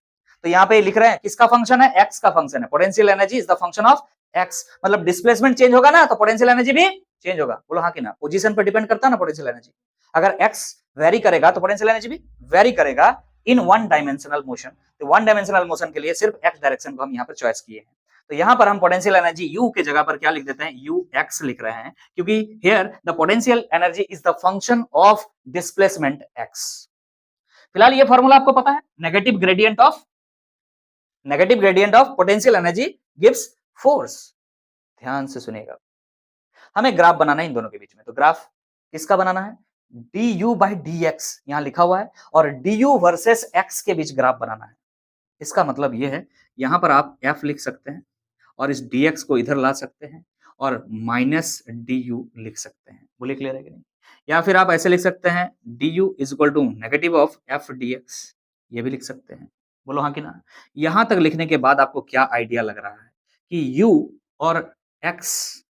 तो यहाँ पे लिख रहे हैं किसका फंक्शन है, एक्स का फंक्शन है। Potential energy is the function of x, मतलब डिस्प्लेसमेंट चेंज होगा ना तो पोटेंशियल एनर्जी भी चेंज होगा। बोलो हाँ कि ना, पोजीशन पर डिपेंड करता है ना पोटेंशियल एनर्जी। अगर एक्स वेरी करेगा तो पोटेंशियल एनर्जी भी वेरी करेगा इन वन डायमेंशनल मोशन। तो वन डायमेंशनल मोशन के लिए सिर्फ एक्स डायरेक्शन को हम यहाँ पर चॉइस किए हैं। तो यहाँ पर हम पोटेंशियल एनर्जी यू के जगह पर क्या लिख देते हैं, यू एक्स लिख रहे हैं, क्योंकि here the potential energy is the function of displacement x. फिलहाल ये फॉर्मूला आपको पता है, negative gradient of potential energy gives force. ध्यान से सुनिएगा, हमें ग्राफ बनाना है इन दोनों के बीच में। तो ग्राफ किसका बनाना है, d you by D x यहां लिखा हुआ है, और डी यू वर्सेस एक्स के बीच ग्राफ बनाना है। इसका मतलब यह है, यहां पर आप एफ लिख सकते हैं और इस डी एक्स को इधर ला सकते हैं और माइनस डी यू लिख सकते हैं। बोले क्लियर है कि नहीं? या फिर आप ऐसे लिख सकते हैं D u is equal to negative of f d x, ये भी लिख सकते हैं। बोलो हाँ कि ना। यहां तक लिखने के बाद आपको क्या आइडिया लग रहा है कि यू और एक्स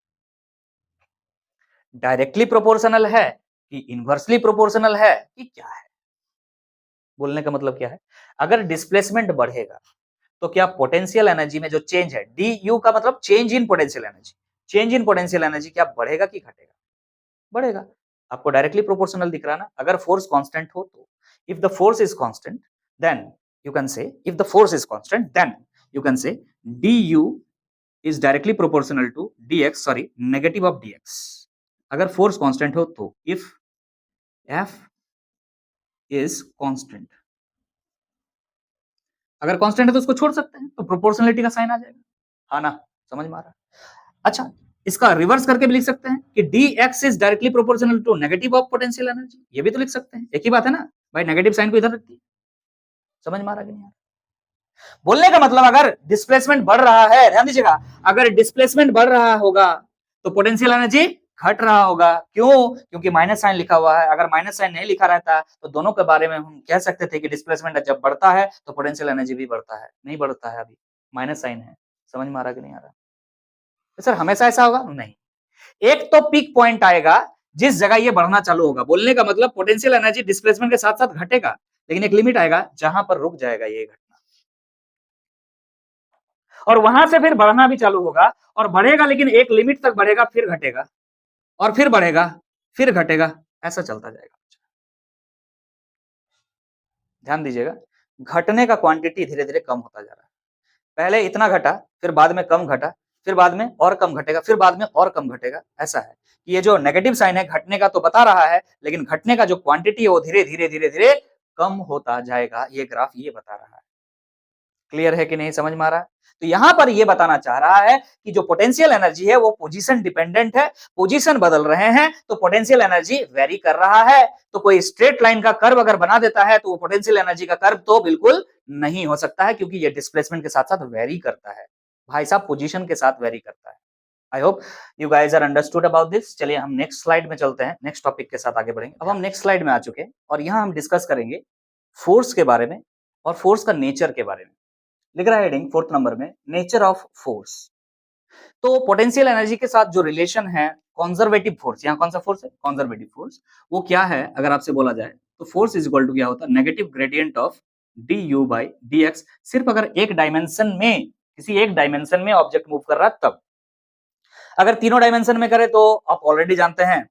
डायरेक्टली प्रोपोर्शनल है कि इनवर्सली प्रोपोर्शनल है कि क्या है? बोलने का मतलब क्या है, अगर डिस्प्लेसमेंट बढ़ेगा तो क्या पोटेंशियल एनर्जी में जो चेंज है, डी यू का मतलब change in potential energy, change in potential energy क्या बढ़ेगा कि घटेगा? बढ़ेगा। आपको डायरेक्टली प्रोपोर्शनल दिख रहा है ना। अगर फोर्स कांस्टेंट हो तो if the force is constant then you can say, if the force is constant then you can say d u is directly proportional to d x, sorry negative of d x. अगर फोर्स कांस्टेंट हो तो इफ एफ इज कांस्टेंट, अगर कांस्टेंट है तो उसको छोड़ सकते हैं तो प्रोपोर्शनलिटी का साइन आ जाएगा। हाँ ना, समझ में आ रहा है? अच्छा, इसका रिवर्स करके भी लिख सकते हैं कि d x is directly proportional to negative of potential energy, ये भी तो लिख सकते हैं। एक ही बात है ना भाई, नेगेटिव साइन को इधर रख दिए। समझ में आ रहा है कि नहीं? बोलने का मतलब अगर डिस्प्लेसमेंट बढ़ रहा है, ध्यान दीजिएगा, अगर डिस्प्लेसमेंट बढ़ रहा होगा तो पोटेंशियल एनर्जी घट रहा होगा। क्यों? क्योंकि माइनस साइन लिखा हुआ है। अगर माइनस साइन नहीं लिखा रहता तो दोनों के बारे में हम कह सकते थे कि डिस्प्लेसमेंट जब बढ़ता है तो पोटेंशियल एनर्जी भी बढ़ता है। नहीं बढ़ता है, अभी माइनस साइन है। समझ में आ रहा कि नहीं आ रहा? तो सर हमेशा ऐसा होगा? नहीं, एक तो पीक पॉइंट आएगा जिस जगह ये बढ़ना चालू होगा। बोलने का मतलब पोटेंशियल एनर्जी डिस्प्लेसमेंट के साथ साथ घटेगा, लेकिन एक लिमिट आएगा जहां पर रुक जाएगा ये घटना, और वहां से फिर बढ़ना भी चालू होगा और बढ़ेगा, लेकिन एक लिमिट तक बढ़ेगा, फिर घटेगा और फिर बढ़ेगा, फिर घटेगा, ऐसा चलता जाएगा। ध्यान दीजिएगा, घटने का क्वांटिटी धीरे धीरे कम होता जा रहा है। पहले इतना घटा, फिर बाद में कम घटा, फिर बाद में और कम घटेगा, फिर बाद में और कम घटेगा। ऐसा है कि ये जो नेगेटिव साइन है घटने का तो बता रहा है, लेकिन घटने का जो क्वांटिटी है वो धीरे धीरे धीरे धीरे कम होता जाएगा। ये ग्राफ ये बता रहा है। क्लियर है कि नहीं, समझ में आ रहा है? तो यहां पर ये बताना चाह रहा है कि जो पोटेंशियल एनर्जी है वो पोजीशन डिपेंडेंट है, पोजीशन बदल रहे हैं तो पोटेंशियल एनर्जी वेरी कर रहा है। तो कोई स्ट्रेट लाइन का कर्व अगर बना देता है तो वो पोटेंशियल एनर्जी का कर्व तो बिल्कुल नहीं हो सकता है, क्योंकि ये डिस्प्लेसमेंट के साथ साथ वेरी करता है भाई साहब, पोजीशन के साथ वेरी करता है। I hope you guys are understood about this. चलिए हम नेक्स्ट स्लाइड में चलते हैं, नेक्स्ट टॉपिक के साथ आगे बढ़ेंगे। अब हम नेक्स्ट स्लाइड में आ चुके हैं और यहां हम डिस्कस करेंगे फोर्स के बारे में और फोर्स का नेचर के बारे में। लिख रहा है हेडिंग 4th नंबर में, नेचर ऑफ फोर्स। तो पोटेंशियल एनर्जी के साथ जो रिलेशन है कंजर्वेटिव फोर्स, यहां कौन सा फोर्स है, कंजर्वेटिव फोर्स, वो क्या है अगर आपसे बोला जाए तो फोर्स इज इक्वल टू क्या होता है, negative gradient of d you by D x. सिर्फ अगर एक डायमेंशन में, किसी एक डायमेंशन में ऑब्जेक्ट मूव कर रहा है तब। अगर तीनों डायमेंशन में करे तो आप ऑलरेडी जानते हैं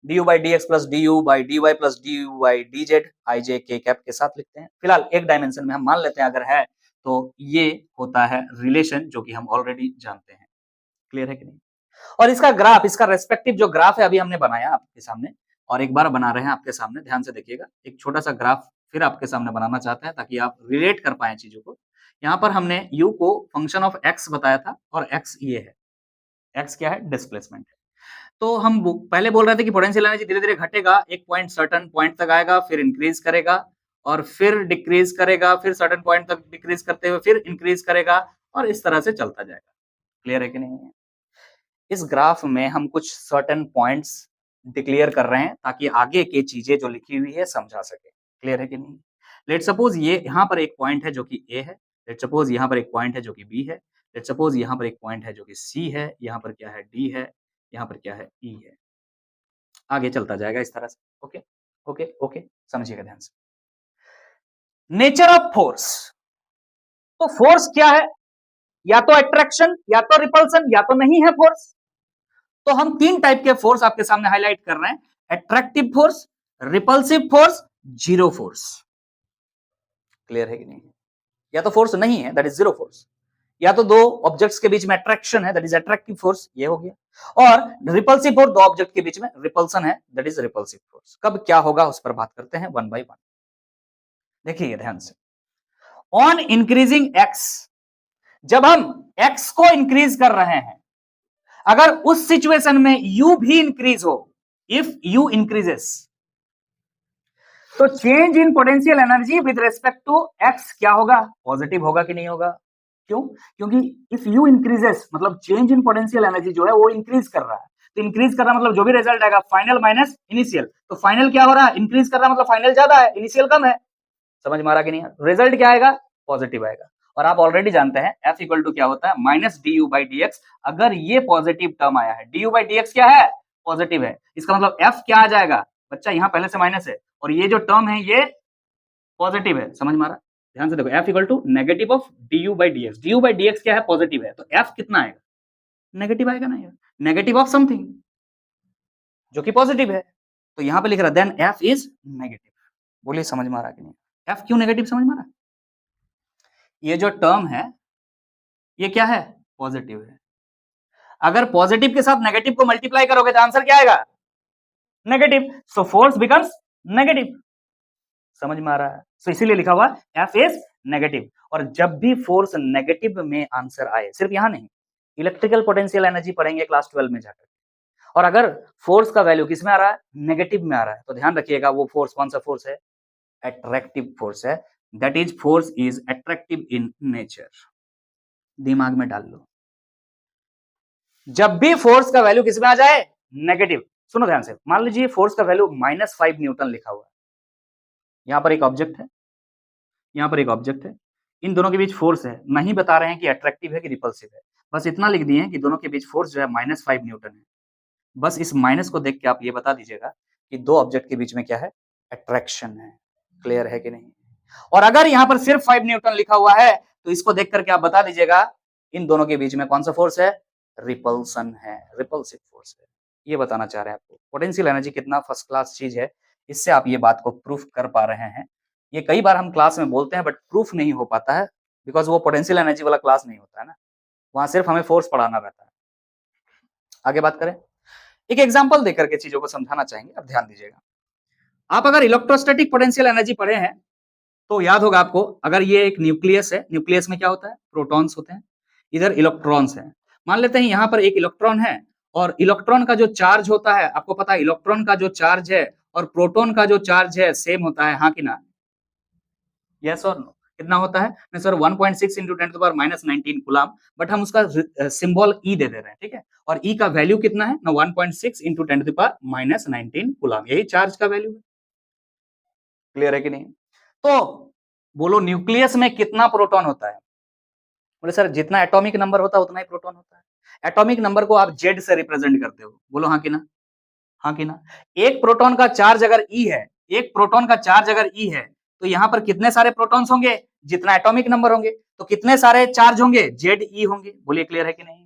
D you by D X plus D you by D Y plus D you by D Z I J K cap के साथ लिखते हैं। फिलहाल एक डायमेंशन में हम मान लेते हैं अगर है तो ये होता है रिलेशन जो कि हम ऑलरेडी जानते हैं। क्लियर है कि नहीं? और इसका ग्राफ, इसका रेस्पेक्टिव जो ग्राफ है अभी हमने बनाया आपके सामने, और एक बार बना रहे हैं आपके सामने, ध्यान से देखिएगा। एक छोटा सा ग्राफ फिर आपके सामने बनाना चाहते हैं ताकि आप रिलेट कर पाए चीजों को। यहाँ पर हमने u को फंक्शन ऑफ x बताया था और x ये है, x क्या है, डिस्प्लेसमेंट है। तो हम पहले बोल रहे थे कि पोटेंशियल एनर्जी धीरे धीरे घटेगा, एक पॉइंट सर्टेन पॉइंट तक आएगा, फिर इंक्रीज करेगा और फिर डिक्रीज करेगा, फिर सर्टेन पॉइंट तक डिक्रीज करते हुए फिर इंक्रीज करेगा और इस तरह से चलता जाएगा। क्लियर है कि नहीं? इस ग्राफ में हम कुछ सर्टेन पॉइंट्स डिक्लेयर कर रहे हैं ताकि आगे की चीजें जो लिखी हुई है समझा सके। क्लियर है कि नहीं? लेट सपोज ये यहाँ पर एक पॉइंट है जो कि ए है, लेट सपोज यहाँ पर एक पॉइंट है जो कि बी है, लेट सपोज यहाँ पर एक पॉइंट है जो कि सी है, यहाँ पर क्या है, डी है, यहाँ पर क्या है, ई है। आगे चलता जाएगा इस तरह से। ओके ओके ओके, समझिएगा ध्यान से। नेचर ऑफ फोर्स, तो फोर्स क्या है, या तो अट्रैक्शन, या तो रिपल्सन, या तो नहीं है फोर्स। तो हम तीन टाइप के फोर्स आपके सामने हाईलाइट कर रहे हैं, attractive force, repulsive force, zero force. Clear है कि नहीं? या तो फोर्स नहीं है, दैट इज जीरो फोर्स, या तो दो ऑब्जेक्ट्स के बीच में अट्रैक्शन है, दैट इज अट्रैक्टिव फोर्स, ये हो गया, और रिपल्सिव फोर्स, दो ऑब्जेक्ट के बीच में रिपल्सन है, दैट इज रिपल्सिव फोर्स। कब क्या होगा उस पर बात करते हैं वन बाय वन। देखिए ध्यान से, ऑन इंक्रीजिंग एक्स, जब हम एक्स को इंक्रीज कर रहे हैं, अगर उस सिचुएशन में u भी इंक्रीज हो, इफ u इंक्रीजेस, तो change in potential energy with respect to x क्या होगा, पॉजिटिव होगा कि नहीं होगा? क्यों? क्योंकि इफ u इंक्रीजेस मतलब चेंज इन पोटेंशियल एनर्जी जो है वो इंक्रीज कर रहा है, तो इंक्रीज कर रहा मतलब जो भी रिजल्ट आएगा फाइनल माइनस इनिशियल, तो फाइनल क्या हो रहा है, इंक्रीज कर रहा मतलब फाइनल ज्यादा है, इनिशियल कम है। समझ में आ रहा कि नहीं? रिजल्ट क्या आएगा, पॉजिटिव आएगा। और आप ऑलरेडी जानते हैं F इक्वल टू क्या होता है, minus D you by D x. अगर ये पॉजिटिव टर्म आया है, d you by D x क्या है, पॉजिटिव है, इसका मतलब F क्या आ जाएगा बच्चा, यहाँ पहले से माइनस है और ये जो टर्म है ये पॉजिटिव है। समझ में आ रहा? ध्यान से देखो, F equal to negative of d you by D x. D you by D x क्या है, पॉजिटिव है, तो F कितना आएगा, नेगेटिव आएगा ना, नेगेटिव ऑफ समथिंग जो कि पॉजिटिव है। तो यहाँ पे लिख रहा है देन F इज नेगेटिव। बोलिए समझ में आ रहा कि नहीं? F क्यों नेगेटिव, समझ में आ रहा? ये जो टर्म है ये क्या है, पॉजिटिव है। अगर पॉजिटिव के साथ नेगेटिव को मल्टीप्लाई करोगे तो आंसर क्या आएगा, negative. So force becomes negative. समझ में आ रहा है? सो इसीलिए लिखा हुआ F इज नेगेटिव। और जब भी फोर्स नेगेटिव में आंसर आए, सिर्फ यहां नहीं, इलेक्ट्रिकल पोटेंशियल एनर्जी पढ़ेंगे क्लास 12 में जाकर, और अगर फोर्स का वैल्यू किस में आ रहा है, नेगेटिव में आ रहा है, तो ध्यान रखिएगा वो फोर्स कौन सा फोर्स है, अट्रैक्टिव फोर्स है। That is force is attractive in nature. दिमाग में डाल लो, जब भी फोर्स का वैल्यू किस में आ जाए, नेगेटिव। सुनो ध्यान से, मान लीजिए फोर्स का वैल्यू -5 न्यूटन लिखा हुआ है, यहां पर एक ऑब्जेक्ट है, यहां पर एक ऑब्जेक्ट है, इन दोनों के बीच फोर्स है, नहीं बता रहे हैं कि अट्रैक्टिव है कि रिपल्सिव है, बस इतना लिख दिए हैं कि दोनों के बीच फोर्स जो है -5 न्यूटन है। बस इस माइनस को देख के आप ये बता दीजिएगा कि दो ऑब्जेक्ट के बीच में क्या है, अट्रैक्शन है। क्लियर है कि नहीं? और अगर यहां पर सिर्फ 5 न्यूटन लिखा हुआ है तो इसको देख करके आप बता दीजिएगा इन दोनों के बीच में कौन सा फोर्स है, रिपल्सन है, रिपल्सिव फोर्स है। ये बताना चाह रहे हैं आपको पोटेंशियल एनर्जी कितना फर्स्ट क्लास चीज है, इससे आप ये बात को प्रूफ कर पा रहे हैं। ये कई बार हम क्लास में बोलते हैं बट प्रूफ नहीं हो पाता है, बिकॉज वो पोटेंशियल एनर्जी वाला क्लास नहीं होता है ना, वहां सिर्फ हमें फोर्स पढ़ाना रहता है। आगे बात करें, एक एग्जांपल देकर के चीजों को समझाना चाहेंगे, अब ध्यान दीजिएगा। आप अगर इलेक्ट्रोस्टैटिक पोटेंशियल एनर्जी पढ़े हैं तो याद होगा आपको, अगर ये एक न्यूक्लियस है, न्यूक्लियस में क्या होता है, प्रोटॉन्स होते हैं, इधर इलेक्ट्रॉन्स हैं। मान लेते हैं यहां पर एक इलेक्ट्रॉन है और इलेक्ट्रॉन का जो चार्ज होता है, आपको पता है इलेक्ट्रॉन का जो चार्ज है और प्रोटॉन का जो चार्ज है सेम होता है, हाँ कि ना? यस और नो? कितना होता है? नहीं sir 1.6 into 10 to power -19 coulomb, but हम उसका सिंबल ई दे दे रहे हैं, ठीक है? और ई का वैल्यू कितना है ना, 1.6 इंटू 10 टू पावर -19 कूलम, यही चार्ज का वैल्यू है। क्लियर है कि नहीं? तो बोलो न्यूक्लियस में कितना प्रोटॉन होता है? बोले सर जितना एटॉमिक नंबर होता है उतना ही प्रोटॉन होता है। एटॉमिक नंबर को आप जेड से रिप्रेजेंट करते हो, बोलो हाँ कि ना? हाँ कि ना? एक प्रोटॉन का चार्ज अगर ई है, एक प्रोटॉन का चार्ज अगर ई है, तो यहां पर कितने सारे प्रोटॉन्स होंगे? जितना एटॉमिक नंबर होंगे। तो कितने सारे चार्ज होंगे? जेड ई होंगे। बोलिए क्लियर है कि नहीं?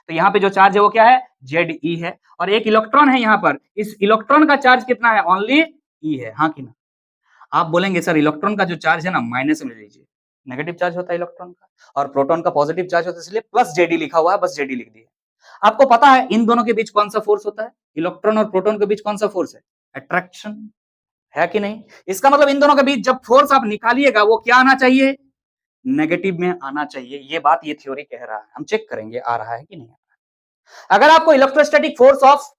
तो यहाँ पे जो चार्ज है वो क्या है? जेड ई है। और एक इलेक्ट्रॉन है यहाँ पर, इस इलेक्ट्रॉन का चार्ज कितना है? ओनली ई है, हाँ कि ना? आप बोलेंगे सर इलेक्ट्रॉन का जो चार्ज है ना माइनस में लीजिए, नेगेटिव चार्ज होता है इलेक्ट्रॉन का, और प्रोटॉन का पॉजिटिव चार्ज होता है, इसलिए प्लस जेडी लिखा हुआ है, बस जेडी लिख दिया। आपको पता है इन दोनों के बीच कौन सा फोर्स होता है? इलेक्ट्रॉन और प्रोटॉन के बीच कौन सा फोर्स है? अट्रैक्शन, है कि नहीं? इसका मतलब इन दोनों के बीच जब फोर्स आप निकालिएगा वो क्या आना चाहिए? नेगेटिव में आना चाहिए। ये बात ये थ्योरी कह रहा है, हम चेक करेंगे आ रहा है कि नहीं आ रहा है। अगर आपको electrostatic force of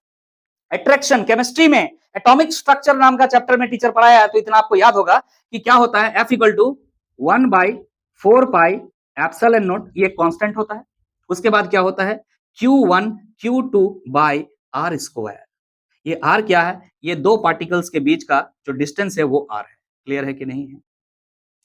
attraction chemistry में एटॉमिक स्ट्रक्चर नाम का चैप्टर में टीचर पढ़ाया है, तो इतना आपको याद होगा कि क्या होता है, F equal to 1/4 pi epsilon naught, ये कांस्टेंट होता है। उसके बाद क्या होता है, Q1 Q2 by r square. ये आर क्या है? ये दो पार्टिकल्स के बीच का जो डिस्टेंस है वो आर है। क्लियर है कि नहीं है?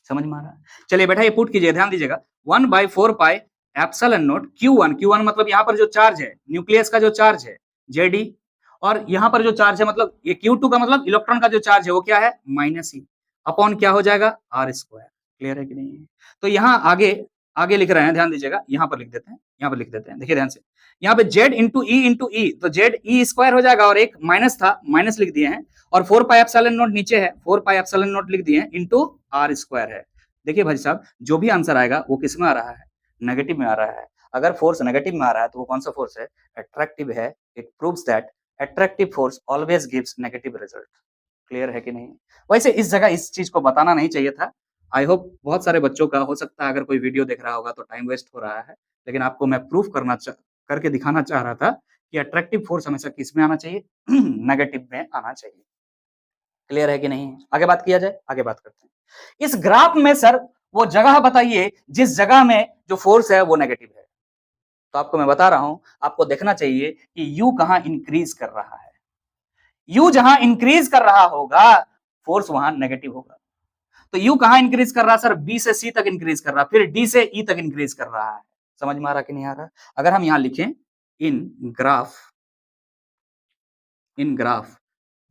समझ में आ रहा है? चलिए बेटा ये पुट कीजिए, ध्यान दीजिएगा। 1/4 पाई एप्सिलॉन नॉट Q1 मतलब यहाँ पर जो चार्ज है, न्यूक्लियस का जो चार्ज है जेडी, और यहाँ पर जो चार्ज है मतलब ये Q2 का मतलब इलेक्ट्रॉन का जो चार्ज है वो क्या है? -e अपॉन क्या हो जाएगा? Are square. क्लियर है कि नहीं? तो यहाँ आगे आगे लिख रहे हैं, ध्यान दीजिएगा, यहाँ पर लिख देते हैं, यहाँ पर लिख देते हैं, देखिए ध्यान से। यहाँ पे जेड इंटू ई, तो जेड ई स्क्वायर हो जाएगा, और एक माइनस था, माइनस लिख दिए हैं, और 4 पाई एप्सिलॉन नॉट नीचे है, 4 पाई एप्सिलॉन नॉट लिख दिए हैं, इंटू आर स्क्वायर है। देखिए भाई साहब, जो भी आंसर आएगा वो किस में आ रहा है? नेगेटिव में आ रहा है। अगर फोर्स नेगेटिव में आ रहा है तो वो कौन सा फोर्स है? अट्रैक्टिव है। It proves that attractive force always gives negative result. Clear है कि नहीं? वैसे इस जगह इस चीज को बताना नहीं चाहिए था। आई होप बहुत सारे बच्चों का हो सकता है, अगर कोई वीडियो देख रहा होगा तो टाइम वेस्ट हो रहा है, लेकिन आपको मैं प्रूफ करके दिखाना चाह रहा था कि अट्रैक्टिव फोर्स हमेशा किस में आना चाहिए? नेगेटिव में आना चाहिए। क्लियर है कि नहीं? आगे बात किया जाए, आगे बात करते हैं। इस ग्राफ में सर वो जगह बताइए जिस जगह में जो फोर्स है वो नेगेटिव है। तो आपको मैं बता रहा हूं, आपको देखना चाहिए कि यू कहां इंक्रीज कर रहा है। यू जहां इंक्रीज कर रहा होगा फोर्स वहां नेगेटिव होगा। तो यू कहां इंक्रीज कर रहा है सर? बी से सी तक इंक्रीज कर रहा है, फिर डी से ई तक इंक्रीज कर रहा है। समझ में आ रहा कि नहीं आ रहा? अगर हम यहां लिखें इन ग्राफ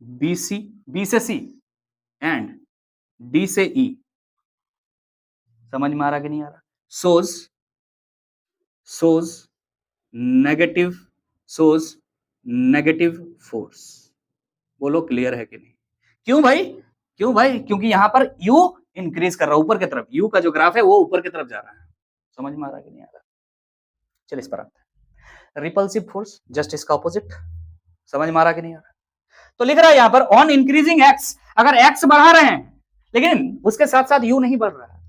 बी से सी एंड डी से ई, समझ में आ रहा कि नहीं आ रहा? सोज नेगेटिव फोर्स। बोलो क्लियर है कि नहीं? क्यों भाई? क्योंकि यहां पर यू इंक्रीज कर रहा है ऊपर की तरफ, यू का जो ग्राफ है वो ऊपर की तरफ जा रहा है। समझ में आ रहा कि नहीं आ रहा? चलिए इस पर आते हैं। रिपल्सिव फोर्स जस्ट इसका ऑपोजिट। समझ में आ रहा कि नहीं आ रहा? तो लिख रहा है यहां पर ऑन इंक्रीजिंग एक्स, अगर एक्स बढ़ा रहे हैं लेकिन उसके साथ साथ यू नहीं बढ़ रहा है,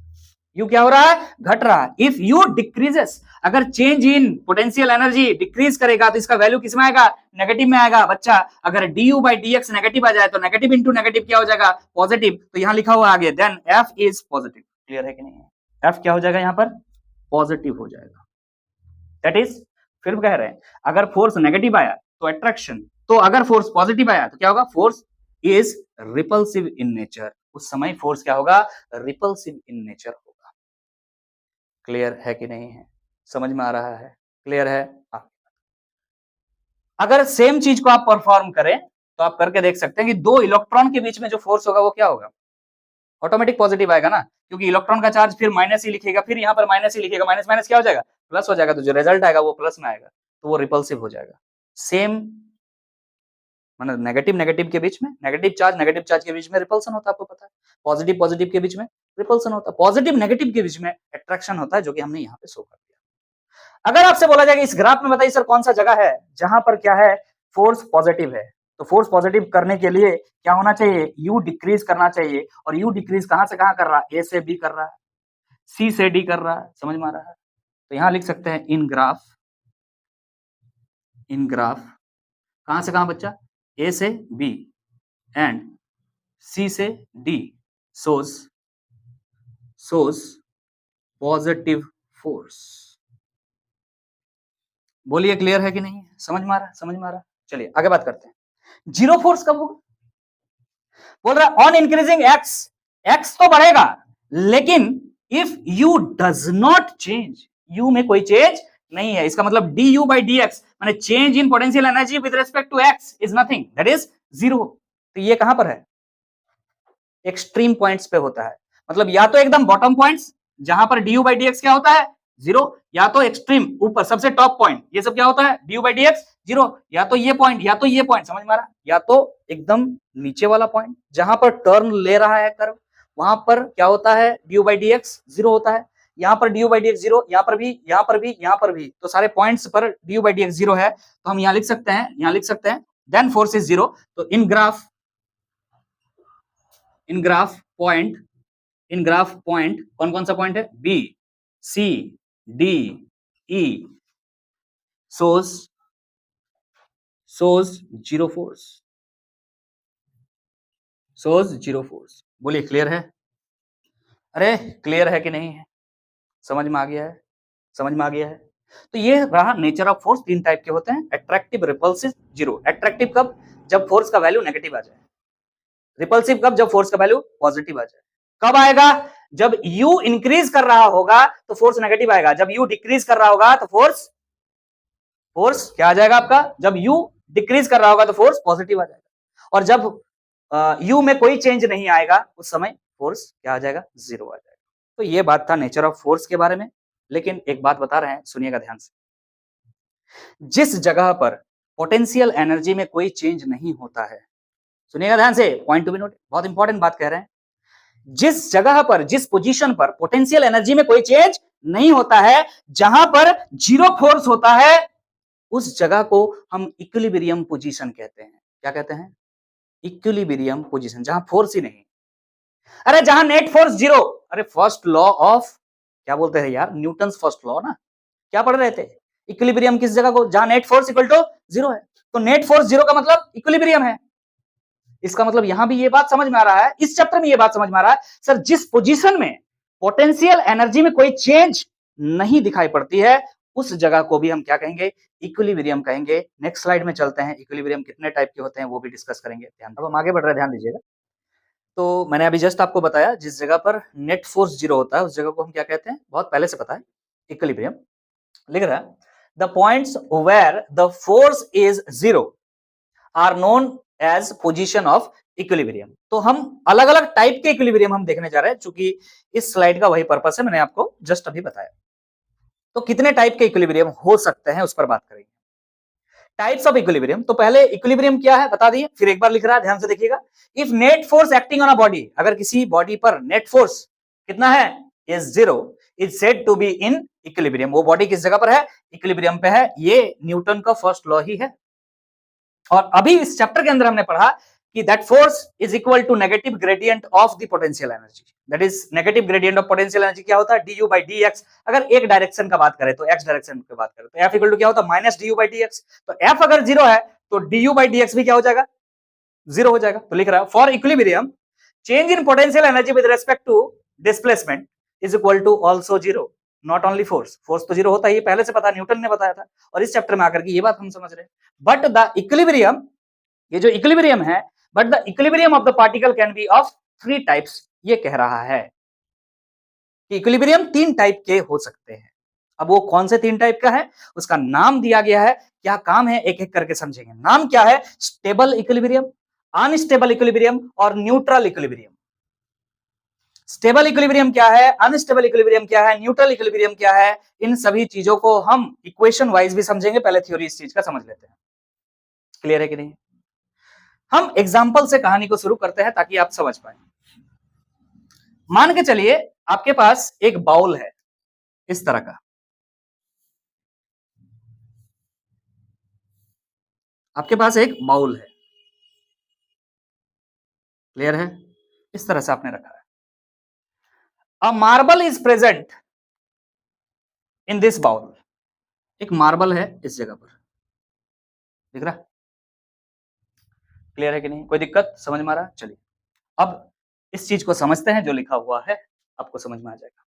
यू क्या हो रहा है? घट रहा है। इफ यू डिक्रीजेस, अगर change in potential energy decrease करेगा तो इसका वैल्यू किसमें आएगा? नेगेटिव में आएगा बच्चा। अगर du by dx नेगेटिव आ जाए तो नेगेटिव इंटू नेगेटिव क्या हो जाएगा? पॉजिटिव। तो यहां लिखा हुआ आगे then f is positive. Clear है कि नहीं? f क्या हो जाएगा यहां पर? पॉजिटिव हो जाएगा। दैट इज, फिर कह रहे हैं अगर फोर्स नेगेटिव आया तो अट्रैक्शन, तो अगर फोर्स पॉजिटिव आया तो क्या होगा? Force is repulsive in nature. उस समय फोर्स क्या होगा? रिपल्सिव इन नेचर होगा। क्लियर है कि नहीं है? समझ में आ रहा है? क्लियर है? अगर सेम चीज को आप परफॉर्म करें तो आप करके देख सकते हैं कि दो इलेक्ट्रॉन के बीच में जो फोर्स होगा वो क्या होगा? ऑटोमेटिक पॉजिटिव आएगा ना, क्योंकि इलेक्ट्रॉन का चार्ज फिर माइनस ही लिखेगा, फिर यहाँ पर माइनस ही लिखेगा, माइनस माइनस क्या हो जाएगा? प्लस हो जाएगा। तो जो रिजल्ट आएगा वो प्लस में आएगा, तो वो रिपल्सिव हो जाएगा। सेम मतलब नेगेटिव के बीच में, नेगेटिव चार्ज के बीच में रिपल्सन होता है, आपको पता है। पॉजिटिव के बीच में रिपल्सन होता है। पॉजिटिव नेगेटिव के बीच में अट्रैक्शन होता है, जो कि हमने यहाँ पे शो कर दिया। अगर आपसे बोला जाए कि इस ग्राफ में बताइए सर कौन सा जगह है जहां पर क्या है फोर्स पॉजिटिव है, तो फोर्स पॉजिटिव करने के लिए क्या होना चाहिए, यू डिक्रीज करना चाहिए। और यू डिक्रीज कहां से कहां कर रहा है, ए से बी कर रहा है, सी से डी कर रहा है, समझ में आ रहा है। तो यहां लिख सकते हैं इन ग्राफ कहां से कहां बच्चा, ए से बी एंड सी से डी सोज पॉजिटिव फोर्स। बोलिए क्लियर है कि नहीं, समझ में आ रहा, समझ में आ रहा। चलिए आगे बात करते हैं। जीरो फोर्स कब होगा, बोल रहा है ऑन इंक्रीजिंग एक्स, एक्स तो बढ़ेगा लेकिन if you does not change, U में कोई चेंज नहीं है, इसका मतलब D you by D X माने change in potential energy with respect to X is nothing, that is zero. तो ये कहां पर है, एक्सट्रीम पॉइंट्स पे होता है, मतलब या तो एकदम बॉटम पॉइंट्स जहां पर D you by D x क्या होता है जीरो, या तो एक्सट्रीम ऊपर सबसे टॉप पॉइंट ये सब क्या होता है d you by D x zero, या तो ये पॉइंट या तो ये पॉइंट, समझ में आ रहा, या तो एकदम नीचे वाला पॉइंट जहां पर टर्न ले रहा है कर्व, वहां पर क्या होता है d you by D x zero होता है, यहाँ पर D you by D x zero, यहाँ पर भी, यहाँ पर भी, यहाँ पर भी, तो सारे पॉइंट्स पर D you by D x zero है। तो हम यहाँ लिख सकते हैं, यहाँ लिख सकते हैं देन फोर्स इज जीरो। तो इन ग्राफ पॉइंट कौन कौन सा पॉइंट है, बी सी डी ई सोज जीरो फोर्स, जीरो फोर्स। बोलिए क्लियर है, अरे क्लियर है कि नहीं है, समझ में आ गया है, समझ में आ गया है। तो ये रहा नेचर ऑफ फोर्स, तीन टाइप के होते हैं, अट्रैक्टिव, रिपल्सिव, जीरो। अट्रैक्टिव कब, जब फोर्स का वैल्यू नेगेटिव आ जाए, रिपल्सिव कब, जब फोर्स का वैल्यू पॉजिटिव आ जाए। कब आएगा, जब u इंक्रीज कर रहा होगा तो फोर्स नेगेटिव आएगा, जब u डिक्रीज कर रहा होगा तो फोर्स क्या आ जाएगा आपका, जब u डिक्रीज कर रहा होगा तो फोर्स पॉजिटिव आ जाएगा, और जब u में कोई चेंज नहीं आएगा उस समय फोर्स क्या आ जाएगा, जीरो आ जाएगा। तो ये बात था नेचर ऑफ फोर्स के बारे में। लेकिन एक बात बता रहे हैं, सुनिएगा ध्यान से, जिस जगह पर पोटेंशियल एनर्जी में कोई चेंज नहीं होता है, सुनिएगा ध्यान से, पॉइंट टू बी नोट, बहुत इंपॉर्टेंट बात कह रहे हैं, जिस जगह पर, जिस पोजीशन पर पोटेंशियल एनर्जी में कोई चेंज नहीं होता है, जहां पर जीरो फोर्स होता है, उस जगह को हम इक्विलिब्रियम पोजीशन कहते हैं। क्या कहते हैं, इक्विलिब्रियम पोजीशन, जहां फोर्स ही नहीं। अरे जहां नेट फोर्स जीरो, अरे फर्स्ट लॉ ऑफ, क्या बोलते हैं यार, न्यूटन्स फर्स्ट लॉ ना, क्या पढ़ रहे थे, इक्विलिब्रियम किस जगह को, जहां net force equal to zero है। तो नेट फोर्स जीरो का मतलब इक्विलिब्रियम है। इसका मतलब यहां भी ये बात समझ में आ रहा है, इस चैप्टर में ये बात समझ में आ रहा है, सर जिस पोजीशन में पोटेंशियल एनर्जी में कोई चेंज नहीं दिखाई पड़ती है, उस जगह को भी हम क्या कहेंगे, इक्विलिब्रियम कहेंगे। नेक्स्ट स्लाइड में चलते हैं, इक्विलिब्रियम कितने टाइप के होते हैं वो भी डिस्कस करेंगे। ध्यान, अब हम आगे बढ़ रहे हैं, ध्यान दीजिएगा। तो मैंने अभी जस्ट आपको बताया, जिस जगह पर नेट फोर्स जीरो होता है उस जगह को हम क्या कहते हैं, बहुत पहले से पता है, इक्विलिब्रियम। लिख रहा है, the points where the force is zero are known as position of equilibrium. तो हम अलग अलग टाइप के इक्विलिब्रियम हम देखने जा रहे हैं, चूंकि इस स्लाइड का वही पर्पस है, मैंने आपको जस्ट अभी बताया। तो कितने टाइप के इक्विलिब्रियम हो सकते हैं उस पर बात करेंगे। टाइप्स ऑफ इक्विलिब्रियम, तो पहले इक्विलिब्रियम क्या है बता दिए, फिर एक बार लिख रहा है, ध्यान से देखिएगा। If net force acting on a body, अगर किसी बॉडी पर नेट फोर्स कितना है, is zero, is said to be in equilibrium. वो बॉडी किस जगह पर है, इक्विलिब्रियम पे है। ये न्यूटन का फर्स्ट लॉ ही है। और अभी इस चैप्टर के अंदर हमने पढ़ा कि that force is equal to negative gradient of the potential energy. That is negative gradient of potential energy क्या होता है, d you by D x. अगर एक डायरेक्शन का बात करें तो एक्स डायरेक्शन की बात करें तो एफ इक्वल टू क्या होता है, minus D you by D x. तो एफ अगर जीरो है तो D you by D x भी क्या हो जाएगा, जीरो हो जाएगा। तो लिख रहा है, for equilibrium change in potential energy with respect to displacement is equal to also zero, not only force. Force तो जीरो होता है, ये पहले से पता, न्यूटन ने बताया था, और इस चैप्टर में आकर के ये बात हम समझ रहे हैं। बट द इक्विलिब्रियम, ये जो इक्विलिब्रियम है, but the equilibrium of the particle can be of three types, ये कह रहा है कि इक्विलिब्रियम तीन टाइप के हो सकते हैं। अब वो कौन से तीन टाइप का है, उसका नाम दिया गया है, क्या काम है एक एक करके समझेंगे। नाम क्या है, स्टेबल इक्विलिब्रियम, अनस्टेबल इक्विलिब्रियम और न्यूट्रल इक्विलिब्रियम। स्टेबल इक्विलिब्रियम क्या है, अनस्टेबल इक्विलिब्रियम क्या है, न्यूट्रल इक्विलिब्रियम क्या है, इन सभी चीजों को हम इक्वेशन वाइज भी समझेंगे। पहले थ्योरी इस चीज का समझ लेते हैं, क्लियर है कि नहीं। हम एग्जाम्पल से कहानी को शुरू करते हैं ताकि आप समझ पाए। मान के चलिए आपके पास एक बाउल है इस तरह का, आपके पास एक बाउल है, क्लियर है? इस तरह से आपने रखा है। A marble is present in this bowl. एक मार्बल है इस जगह पर, दिख रहा? क्लियर है कि नहीं? कोई दिक्कत समझ में आ रहा? चलिए अब इस चीज को समझते हैं, जो लिखा हुआ है आपको समझ में आ जाएगा।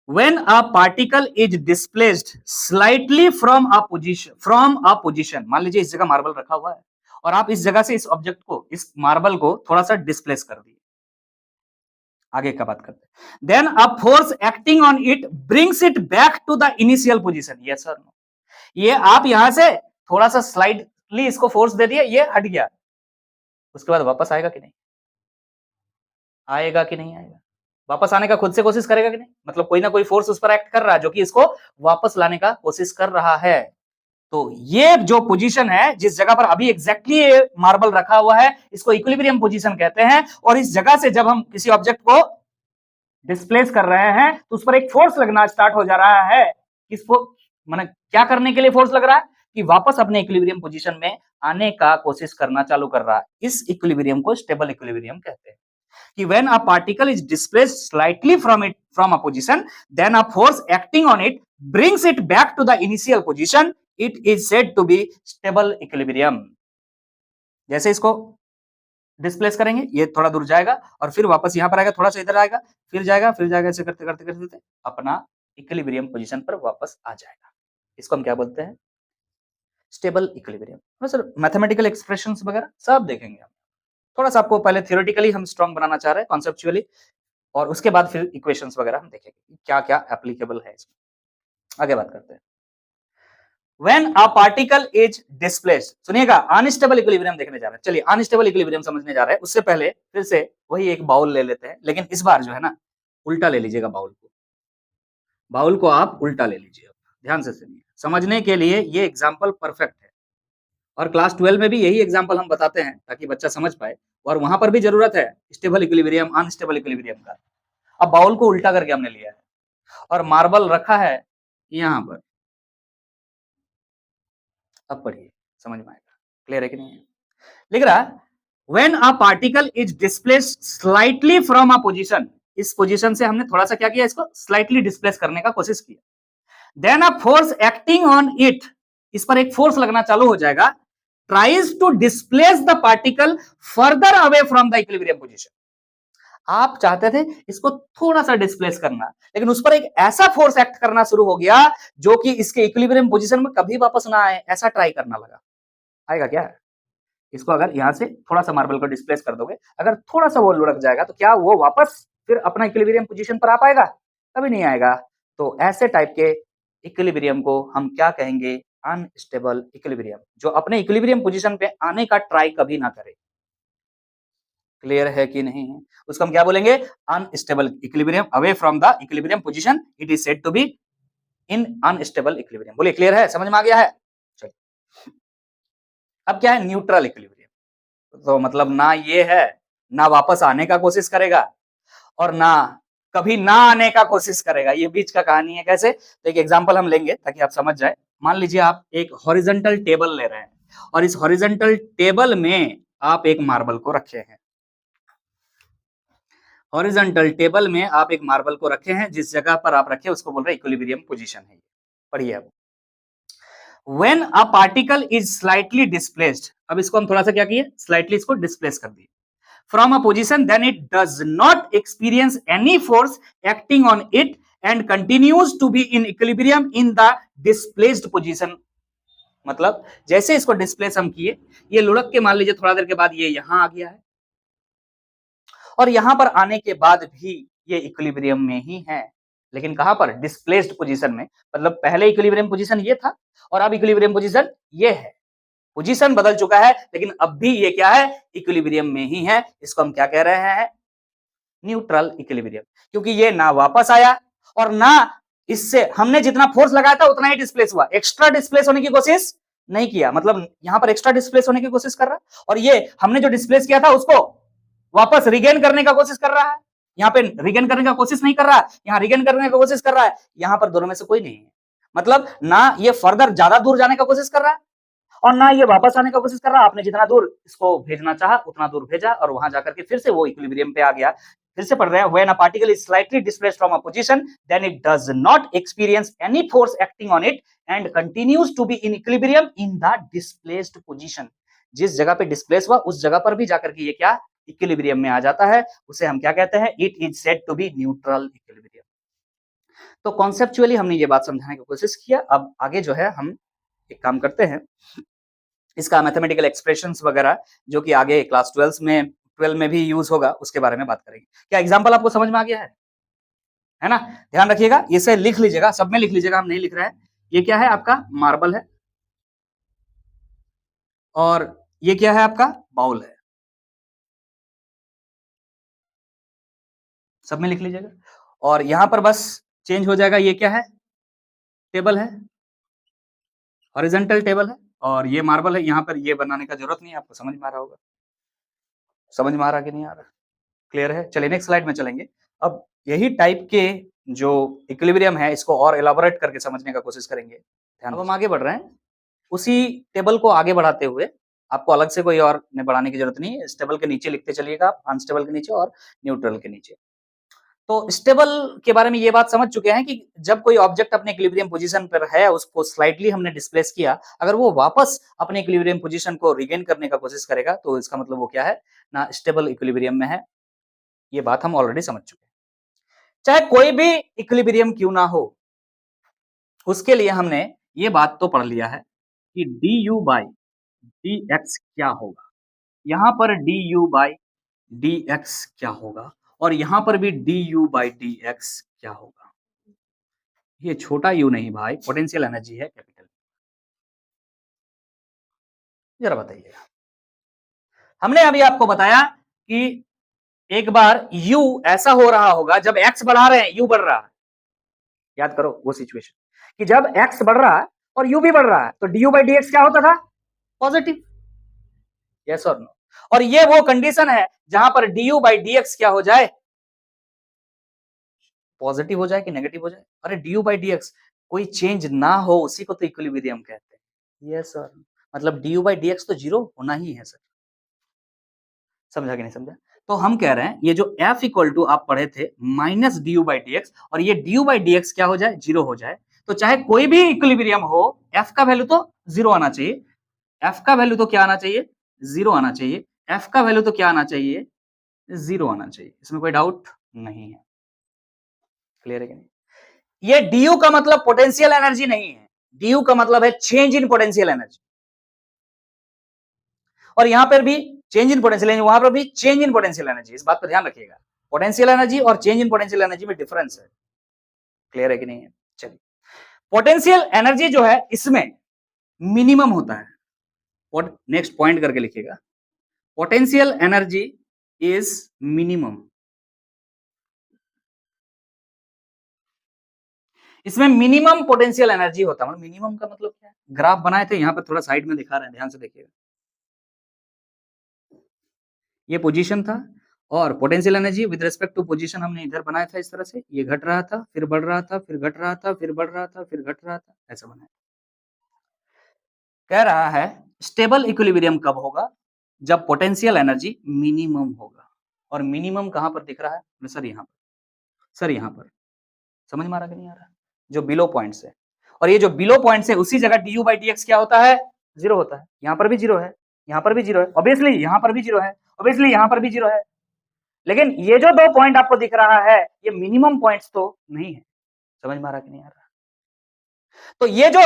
When a particle is displaced slightly from a position, मान लीजिए इस जगह मार्बल रखा हुआ है और आप इस जगह से इस ऑब्जेक्ट को, इस मार्बल को थोड़ा सा डिस्प्लेस कर दिए। आगे का बात करते हैं। Then a force acting on it brings it back to the initial position. Yes और नो? ये आप यहां से थोड़ा सा स्लाइडली इसको फोर्स दे दिया, ये हट गया, उसके बाद वापस आएगा कि नहीं? आएगा कि नहीं आएगा? वापस आने का खुद से कोशिश करेगा कि नहीं? मतलब कोई ना कोई फोर्स उस पर एक्ट कर रहा है जो कि इसको वापस लाने का कोशिश कर रहा है। तो ये जो पोजीशन है, जिस जगह पर अभी एग्जैक्टली मार्बल रखा हुआ है, इसको इक्विलिब्रियम पोजीशन कहते हैं। और इस जगह से जब हम किसी ऑब्जेक्ट को डिस्प्लेस कर रहे हैं तो उस पर एक फोर्स लगना स्टार्ट हो जा रहा है। किसको, माने क्या करने के लिए फोर्स लग रहा है? कि वापस अपने इक्विलिब्रियम पोजीशन में आने का कोशिश करना चालू कर रहा है। इस इक्विलिब्रियम को स्टेबल इक्विलिब्रियम कहते हैं। कि when a particle is displaced slightly from a position, then a force acting on it brings it back to the initial position. It is said to be stable equilibrium. जैसे इसको डिस्प्लेस करेंगे, ये थोड़ा दूर जाएगा और फिर वापस यहां पर आएगा, थोड़ा सा इधर आएगा, फिर जाएगा, ऐसे करते करते करते अपना इक्विलिब्रियम पोजीशन पर वापस आ जाएगा। इसको हम क्या बोलते हैं? Stable equilibrium. Sir mathematical expressions वगैरह सब देखेंगे हम। थोड़ा सा आपको पहले थियोरेटिकली हम स्ट्रांग बनाना चाह रहे हैं, कॉन्सेप्चुअली, और उसके बाद फिर इक्वेशंस वगैरह हम देखेंगे क्या क्या एप्लीकेबल है इसमें। आगे बात करते हैं। When a particle is displaced, सुनिएगा, अनस्टेबल इक्विलिब्रियम देखने जा रहे हैं। चलिए अनस्टेबल इक्विलिब्रियम समझने जा रहे हैं। उससे पहले फिर से वही एक बाउल ले लेते हैं, लेकिन इस बार जो है ना, उल्टा ले लीजिएगा बाउल को। बाउल को आप उल्टा ले लीजिए। ध्यान से सुनिए, समझने के लिए ये एग्जाम्पल परफेक्ट है। और क्लास 12 में भी यही एग्जाम्पल हम बताते हैं ताकि बच्चा समझ पाए, और वहां पर भी जरूरत है स्टेबल इक्विलिब्रियम, अनस्टेबल इक्विलिब्रियम का। अब बाउल को उल्टा करके हमने लिया है और मार्बल रखा है यहां पर। अब पढ़िए, समझ में आएगा। क्लियर है कि नहीं? लिख रहा when a particle is displaced slightly from a position, इस पोजीशन से हमने थोड़ा सा क्या किया, इसको स्लाइटली डिस्प्लेस करने का कोशिश किया। Then a force acting on it, इस पर एक फोर्स लगना चालू हो जाएगा, tries to displace the particle further away from the equilibrium position. आप चाहते थे इसको थोड़ा सा डिस्प्लेस करना, लेकिन उस पर एक ऐसा फोर्स एक्ट करना शुरू हो गया जो कि इसके इक्विलिब्रियम पोजीशन में कभी वापस ना आए, ऐसा ट्राई करना लगा। आएगा क्या? इसको अगर यहां से थोड़ा सा मार्बल को डिस्प्लेस कर दोगे, अगर थोड़ा सा वो लुढ़क जाएगा तो क्या वो वापस फिर अपना इक्विलिब्रियम पोजीशन पर आ पाएगा? कभी नहीं आएगा। तो ऐसे टाइप के इक्विलिब्रियम को हम क्या कहेंगे? अनस्टेबल इक्विलिब्रियम, जो अपने इक्विलिब्रियम पोजीशन पे आने का ट्राई कभी ना करे। क्लियर है कि नहीं? उसको हम क्या बोलेंगे? Unstable equilibrium, away from the equilibrium position, it is said to be in unstable equilibrium. बोलिए क्लियर है, समझ में आ गया है? चलिए अब क्या है? Neutral equilibrium. तो मतलब ना ये है, ना वापस आने का कोशिश करेगा और ना कभी ना आने का कोशिश करेगा, ये बीच का कहानी है। कैसे? तो एक एग्जांपल हम लेंगे ताकि आप समझ जाए। मान लीजिए आप एक हॉरिजॉन्टल टेबल ले रहे हैं और इस हॉरिजॉन्टल टेबल में आप एक मार्बल को रखे हैं। हॉरिजॉन्टल टेबल में आप एक मार्बल को रखे हैं, जिस जगह पर आप रखे उसको बोल रहे हैं इक्विलिब्रियम पोजीशन है। पढ़िए अब। When a particle is slightly displaced, अब इसको हम थोड़ा सा क्या किए? स्लाइटली इसको डिस्प्लेस कर दिए from a position, then it does not experience any force acting on it and continues to be in equilibrium in the displaced position। मतलब जैसे इसको डिस्प्लेस हम किए, ये लुढ़क के मान लीजिए थोड़ा देर के बाद ये यहां आ गया है और यहां पर आने के बाद भी ये इक्विलिब्रियम में ही है, लेकिन कहां पर? डिस्प्लेस्ड पोजीशन में। मतलब पहले इक्विलिब्रियम पोजीशन ये था और अब इक्विलिब्रियम पोजीशन ये है। पोजीशन बदल चुका है, लेकिन अब भी ये क्या है? इक्विलिब्रियम में ही है। इसको हम क्या कह रहे हैं? Neutral equilibrium. क्योंकि ये ना वापस आया और ना इससे हमने जितना फोर्स लगाया था उतना ही डिस्प्लेस हुआ, एक्स्ट्रा डिस्प्लेस होने की कोशिश नहीं किया। मतलब यहां पर एक्स्ट्रा डिस्प्लेस होने की कोशिश कर रहा है और ये हमने जो डिस्प्लेस किया था उसको वापस रिगेन करने का कोशिश कर रहा है। यहाँ पे रिगेन करने का कोशिश नहीं कर रहा है, यहाँ रिगेन करने का कोशिश कर रहा है। यहाँ पर दोनों में से कोई नहीं है। मतलब ना ये फर्दर ज्यादा दूर जाने का कोशिश कर रहा है और ना ये वापस आने का कोशिश कर रहा। आपने जितना दूर इसको भेजना चाहा उतना दूर भेजा और वहां जाकर के फिर से वो इक्विलिब्रियम पे आ गया। फिर से पढ़ रहे हैं, when a particle is slightly displaced from a position then it does not experience any force acting on it and continues to be in equilibrium in the displaced position. जिस जगह पे डिस्प्लेस हुआ उस जगह पर भी जाकर के ये क्या इक्विलिब्रियम में आ जाता है, उसे हम क्या कहते हैं, it is said to be neutral equilibrium. तो कॉन्सेप्चुअली हमने ये बात समझाने की कोशिश किया। अब आगे जो है हम एक काम करते हैं, इसका मैथमेटिकल एक्सप्रेशंस वगैरह जो कि आगे क्लास 12 में भी यूज होगा उसके बारे में बात करेंगे। क्या एग्जांपल आपको समझ में आ गया है ना? ध्यान रखिएगा, इसे लिख लीजिएगा, सब में लिख लीजिएगा, हम नहीं लिख रहे हैं। ये क्या है आपका मार्बल है और ये क्या है आपका बाउल है, सब में लिख लीजिएगा। और यहां पर बस चेंज हो जाएगा, ये क्या है टेबल है, हॉरिजॉन्टल टेबल है और ये मार्बल है। यहां पर ये बनाने का जरूरत नहीं है, आपको समझ में आ रहा होगा। समझ में आ रहा कि नहीं आ रहा? क्लियर है? चलिए नेक्स्ट स्लाइड में चलेंगे। अब यही टाइप के जो इक्विलिब्रियम है इसको और एलाबोरेट करके समझने का कोशिश करेंगे। अब हम आगे बढ़ रहे हैं, उसी टेबल को आगे बढ़ाते हुए आपको अलग से कोई और ने बढ़ाने की जरूरत नहीं है। इस टेबल के नीचे लिखते चलिएगा आप, अनस्टेबल के नीचे और न्यूट्रल के नीचे। तो स्टेबल के बारे में ये बात समझ चुके हैं कि जब कोई ऑब्जेक्ट अपने इक्विलिब्रियम पोजीशन पर है, उसको स्लाइटली हमने डिस्प्लेस किया, अगर वो वापस अपने इक्विलिब्रियम पोजीशन को रिगेन करने का कोशिश करेगा तो इसका मतलब वो क्या है ना, स्टेबल इक्विलिब्रियम में है। ये बात हम ऑलरेडी समझ चुके हैं। चाहे कोई भी इक्विलिब्रियम क्यों ना हो, उसके लिए हमने ये बात तो पढ़ लिया है कि D you by D x क्या होगा। यहां पर D you by D x क्या होगा और यहां पर भी D you by D x क्या होगा। ये छोटा यू नहीं भाई, पोटेंशियल एनर्जी है कैपिटल। जरा बताइएगा, हमने अभी आपको बताया कि एक बार u ऐसा हो रहा होगा जब x बढ़ा रहे हैं u बढ़ रहा है। याद करो वो सिचुएशन कि जब x बढ़ रहा है और u भी बढ़ रहा है तो du बाई डी एक्स क्या होता था, पॉजिटिव। यस और नो? और ये वो कंडीशन है जहां पर du बाई डी एक्स क्या हो जाए, पॉजिटिव हो जाए कि नेगेटिव हो जाए। अरे du बाई डी एक्स कोई चेंज ना हो उसी को तो इक्विलिब्रियम कहते हैं। यस सर, मतलब du बाई डी एक्स तो जीरो होना ही है सर। समझा कि नहीं समझा? तो हम कह रहे हैं ये जो f इक्वल टू आप पढ़े थे minus D by D x और ये डी बाई डी एक्स क्या हो जाए, जीरो हो जाए। तो चाहे कोई भी इक्विलिब्रियम हो, f का वैल्यू तो जीरो आना चाहिए। f का वैल्यू तो क्या आना चाहिए, जीरो आना चाहिए। f का वैल्यू तो क्या आना चाहिए, जीरो आना चाहिए। इसमें कोई डाउट नहीं है। क्लियर है कि नहीं? ये du का मतलब पोटेंशियल एनर्जी नहीं है, du का मतलब है चेंज इन पोटेंशियल एनर्जी। और यहां पर भी चेंज इन पोटेंशियल एनर्जी, वहां पर भी चेंज इन पोटेंशियल एनर्जी। इस बात पर ध्यान रखिएगा, पोटेंशियल एनर्जी और चेंज इन पोटेंशियल एनर्जी में डिफरेंस है। क्लियर है कि नहीं है? चलिए, पोटेंशियल एनर्जी जो है इसमें मिनिमम होता है। नेक्स्ट पॉइंट करके लिखिएगा, पोटेंशियल एनर्जी इज मिनिमम। इसमें मिनिमम पोटेंशियल एनर्जी होता है। मिनिमम का मतलब क्या है, ग्राफ बनाए थे यहां पर, थोड़ा साइड में दिखा रहे हैं, ध्यान से देखिएगा। ये पोजीशन था और potential energy with respect to position हमने इधर बनाया था इस तरह से, ये घट रहा था फिर बढ़ रहा था फिर घट रहा था फिर बढ़ रहा था फिर घट रहा था, ऐसा बनाया। कह रहा है स्टेबल इक्विलिब्रियम कब होगा, जब पोटेंशियल एनर्जी मिनिमम होगा। और मिनिमम कहां पर दिख रहा है सर, यहां पर। सर यहां पर समझ में आ रहा कि नहीं आ रहा, जो बिलो पॉइंट्स है। और ये जो बिलो पॉइंट्स है उसी जगह D you by D x क्या होता है, जीरो होता है। यहां पर भी जीरो है, यहां पर भी जीरो है, ऑब्वियसली यहां पर भी जीरो है, ऑब्वियसली यहां पर भी जीरो है। लेकिन ये जो दो पॉइंट आपको दिख रहा है ये मिनिमम पॉइंट्स तो नहीं है। समझ में आ रहा कि नहीं आ रहा? तो ये जो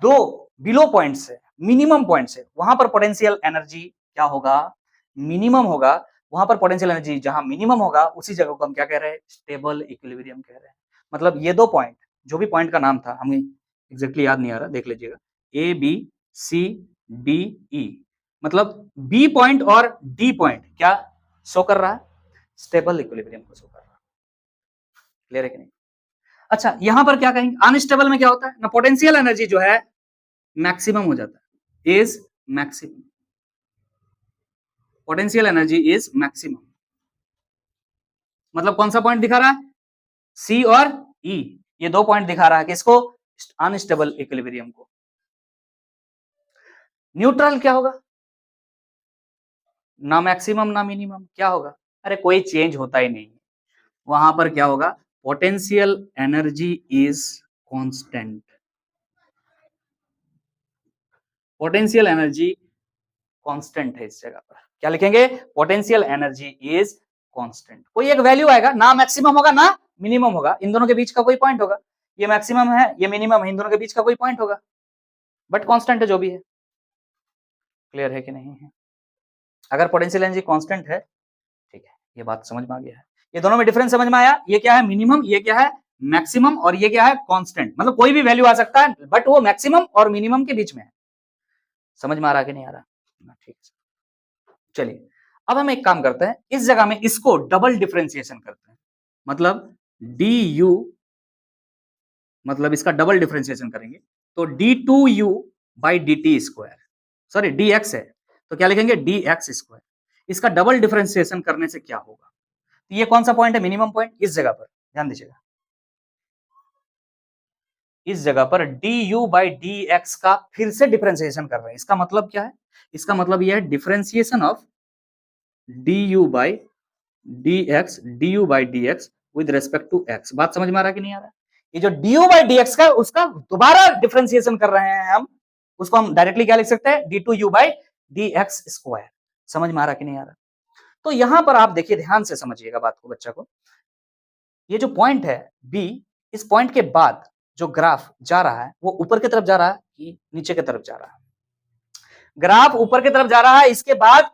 दो बिलो पॉइंट्स है, मिनिमम पॉइंट्स है, वहां पर पोटेंशियल एनर्जी क्या होगा, मिनिमम होगा। वहां पर पोटेंशियल एनर्जी जहां मिनिमम होगा उसी जगह को हम क्या कह रहे हैं, स्टेबल इक्विलिब्रियम कह रहे हैं। मतलब ये दो पॉइंट, जो भी पॉइंट का नाम था हमें एग्जैक्टली याद नहीं आ रहा, देख लीजिएगा, A B C D E, मतलब बी पॉइंट और डी पॉइंट क्या शो कर रहा है, स्टेबल इक्विलिब्रियम को शो कर रहा है। क्लियर है कि नहीं? अच्छा, यहां पर क्या कहेंगे, अनस्टेबल में क्या होता है ना, पोटेंशियल एनर्जी जो है मैक्सिमम हो जाता है, is maximum. Potential energy is maximum. मतलब कौन सा पॉइंट दिखा रहा है, सी और ई, ये दो पॉइंट दिखा रहा है किसको, अनस्टेबल इक्विलिब्रियम को। न्यूट्रल क्या होगा? ना मैक्सिमम ना मिनिमम, क्या होगा? अरे कोई चेंज होता ही नहीं, वहां पर क्या होगा? Potential energy is constant. Potential energy constant है इस जगह पर, क्या लिखेंगे? Potential energy is constant. कोई एक वैल्यू आएगा, ना मैक्सिमम होगा ना मिनिमम होगा, इन दोनों के बीच का कोई पॉइंट होगा। ये मैक्सिमम है, ये मिनिमम है, इन दोनों के बीच का कोई पॉइंट होगा, बट कांस्टेंट है जो भी है। क्लियर है कि नहीं है? अगर पोटेंशियल एनर्जी कांस्टेंट है, ठीक है, ये बात समझ में आ गया है। ये दोनों में डिफरेंस समझ में आया? ये क्या है मिनिमम, ये क्या है मैक्सिमम, और ये क्या है कांस्टेंट। मतलब कोई भी वैल्यू आ सकता है, बट वो मैक्सिमम और मिनिमम के बीच में है। समझ में आ रहा कि नहीं आ रहा? ठीक है, चलिए अब हम एक काम करते हैं, इस जगह में इसको डबल डिफरेंशिएशन करते हैं। मतलब डी यू, मतलब इसका डबल डिफरेंशिएशन करेंगे, तो d2u by D T square, sorry dx है, तो क्या लिखेंगे? dx square. इसका डबल डिफरेंशिएशन करने से क्या होगा? तो ये कौन सा पॉइंट है? Minimum point. इस जगह पर ध्यान दीजिएगा, इस जगह पर du बाई डी एक्स का फिर से डिफरेंशिएशन कर रहे हैं। इसका मतलब क्या है? इसका मतलब यह है differentiation of du by D x with respect to x. बात समझ में आ रहा है कि नहीं आ रहा है? ये जो du बाई डी एक्स का, उसका दोबारा डिफरेंशिएशन कर रहे हैं हम, उसको हम डायरेक्टली क्या लिख सकते हैं? d2u by D x square. समझ में आ रहा कि नहीं आ रहा? तो यहां पर आप देखिए, ध्यान से समझिएगा बात को, बच्चा को। ये जो पॉइंट है बी, इस पॉइंट के बाद जो ग्राफ जा रहा है वो ऊपर की तरफ जा रहा है कि नीचे की तरफ जा रहा है? ग्राफ ऊपर की तरफ जा रहा है, इसके बाद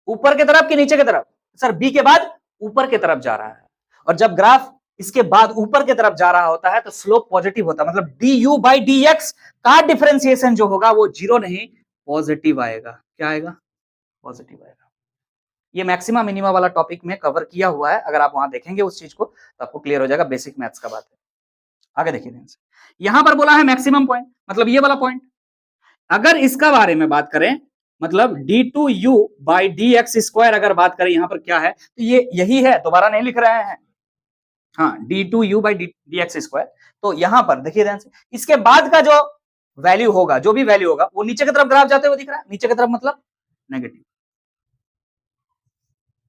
ऊपर की तरफ कि नीचे की तरफ? सर बी के बाद ऊपर की तरफ जा रहा है, और जब ग्राफ इसके बाद ऊपर की तरफ जा रहा होता है तो स्लोप पॉजिटिव होता है, मतलब D you by D x का डिफरेंशिएशन जो होगा वो जीरो नहीं, पॉजिटिव आएगा। क्या आएगा? पॉजिटिव आएगा। ये मैक्सिमा मिनिमा वाला टॉपिक में कवर किया हुआ है, अगर आप वहां देखेंगे उस चीज को तो आपको क्लियर हो जाएगा, बेसिक मैथ्स का बात है। आगे देखिए ध्यान से, यहां पर बोला है मैक्सिमम पॉइंट, मतलब ये वाला पॉइंट। अगर इसका बारे में बात करें, मतलब d2u by D x square अगर बात करें, यहां पर क्या है? तो ये यही है, दोबारा नहीं लिख रहे हैं। हाँ, d2u by D x square. तो यहां पर देखिए ध्यान से, इसके बाद का जो वैल्यू होगा, जो भी वैल्यू होगा, वो नीचे की तरफ ग्राफ जाते हुए दिख रहा है। नीचे की तरफ मतलब नेगेटिव।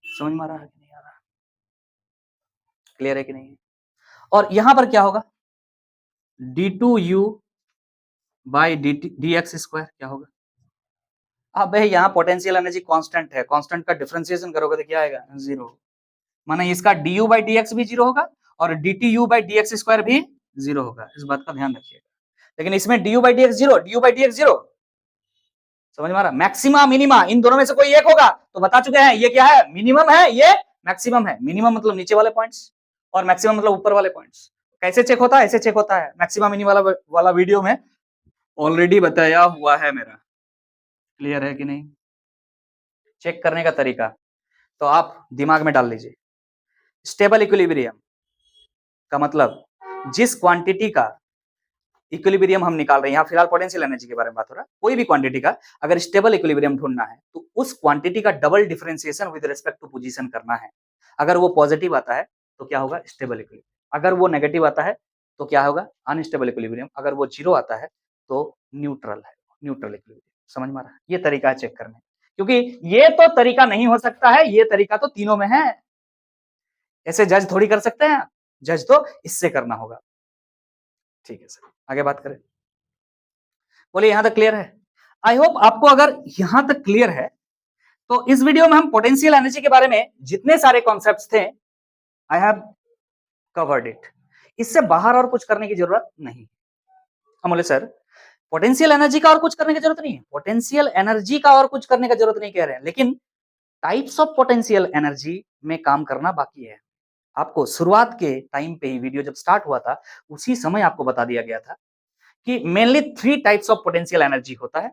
समझ में आ रहा है कि नहीं आ रहा? क्लियर है कि नहीं? और यहां पर क्या होगा? d2u by D x square क्या होगा? अब यहाँ पोटेंशियल एनर्जी कांस्टेंट है, कांस्टेंट का डिफरेंशिएशन करोगे तो क्या आएगा? जीरो। माने इसका du बाई डी एक्स भी जीरो होगा और dtu by D x square भी जीरो होगा। इस बात का ध्यान रखिएगा। लेकिन इसमें du by D x zero, du by D x zero. समझ में आ रहा? मैक्सिमा मिनिमा इन दोनों में से कोई एक होगा, तो बता चुके हैं ये क्या है? मिनिमम है, ये मैक्सिमम है। मिनिमम मतलब नीचे वाले पॉइंट्स और मैक्सिमम मतलब ऊपर वाले पॉइंट्स। कैसे चेक होता है? ऐसे चेक होता है। मैक्सिमा मिनिमा वाला वीडियो में ऑलरेडी बताया हुआ है मेरा। क्लियर है कि नहीं? चेक करने का तरीका तो आप दिमाग में डाल लीजिए। स्टेबल इक्विलिब्रियम का मतलब जिस क्वांटिटी का इक्विलिब्रियम हम निकाल रहे हैं, यहाँ फिलहाल पोटेंशियल एनर्जी के बारे में बात हो रहा है, कोई भी क्वांटिटी का अगर स्टेबल इक्विलिब्रियम ढूंढना है तो उस क्वांटिटी का double differentiation with respect to position करना है। अगर वो पॉजिटिव आता है तो क्या होगा? Stable equilibrium. अगर वो नेगेटिव आता है तो क्या होगा? Unstable equilibrium. अगर वो जीरो आता है तो न्यूट्रल है, न्यूट्रल इक्विलिब्रियम। समझ में आ रहा है? ये तरीका है चेक करने, क्योंकि ये तो तरीका नहीं हो सकता है, ये तरीका तो तीनों में है। ऐसे जज थोड़ी कर सकते हैं, जज तो इससे करना होगा। ठीक है सर, आगे बात करें। बोलिए यहां तक क्लियर है? आई होप आपको अगर यहां तक क्लियर है तो इस वीडियो में हम पोटेंशियल एनर्जी के बारे में जितने सारे कॉन्सेप्ट्स थे, आई हैव कवर्ड इट। इससे बाहर और कुछ करने की जरूरत नहीं। हम बोले सर पोटेंशियल एनर्जी का और कुछ करने की जरूरत नहीं है, पोटेंशियल एनर्जी का और कुछ करने की जरूरत नहीं कह रहे हैं, लेकिन टाइप्स ऑफ पोटेंशियल एनर्जी में काम करना बाकी है। आपको शुरुआत के टाइम पे ही, वीडियो जब स्टार्ट हुआ था उसी समय आपको बता दिया गया था कि mainly 3 types of potential energy होता है।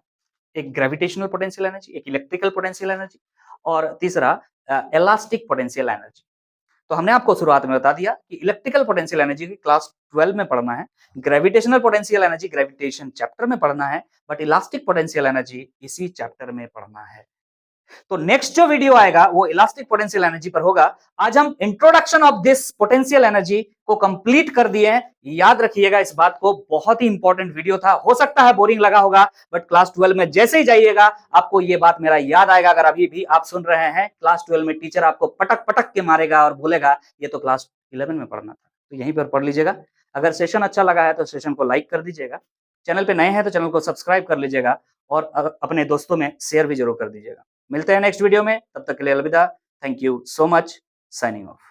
एक ग्रेविटेशनल पोटेंशियल एनर्जी, एक इलेक्ट्रिकल पोटेंशियल एनर्जी और तीसरा इलास्टिक पोटेंशियल एनर्जी। तो हमने आपको शुरुआत में बता दिया कि इलेक्ट्रिकल पोटेंशियल एनर्जी की क्लास 12 में पढ़ना है, gravitational potential energy gravitation chapter में पढ़ना है, बट इलास्टिक पोटेंशियल एनर्जी इसी चैप्टर में पढ़ना है। तो नेक्स्ट जो वीडियो आएगा वो इलास्टिक पोटेंशियल एनर्जी पर होगा। आज हम introduction of this potential energy को कंप्लीट कर दिए हैं। याद रखिएगा इस बात को, बहुत ही इंपॉर्टेंट वीडियो था। हो सकता है बोरिंग लगा होगा, बट क्लास 12 में जैसे ही जाइएगा आपको ये बात मेरा याद आएगा। अगर अभी भी आप सुन रहे हैं, क्लास 12 में टीचर आपको पटक पटक के मारेगा और बोलेगा ये तो क्लास 11 में पढ़ना था, तो यहीं पर पढ़ लीजिएगा। अगर सेशन अच्छा लगा है तो सेशन को लाइक कर दीजिएगा, चैनल पे नए हैं तो चैनल को सब्सक्राइब कर लीजिएगा और अपने दोस्तों में शेयर भी जरूर कर दीजिएगा। मिलते हैं नेक्स्ट वीडियो में, तब तक के लिए अलविदा। Thank you so much. Signing off.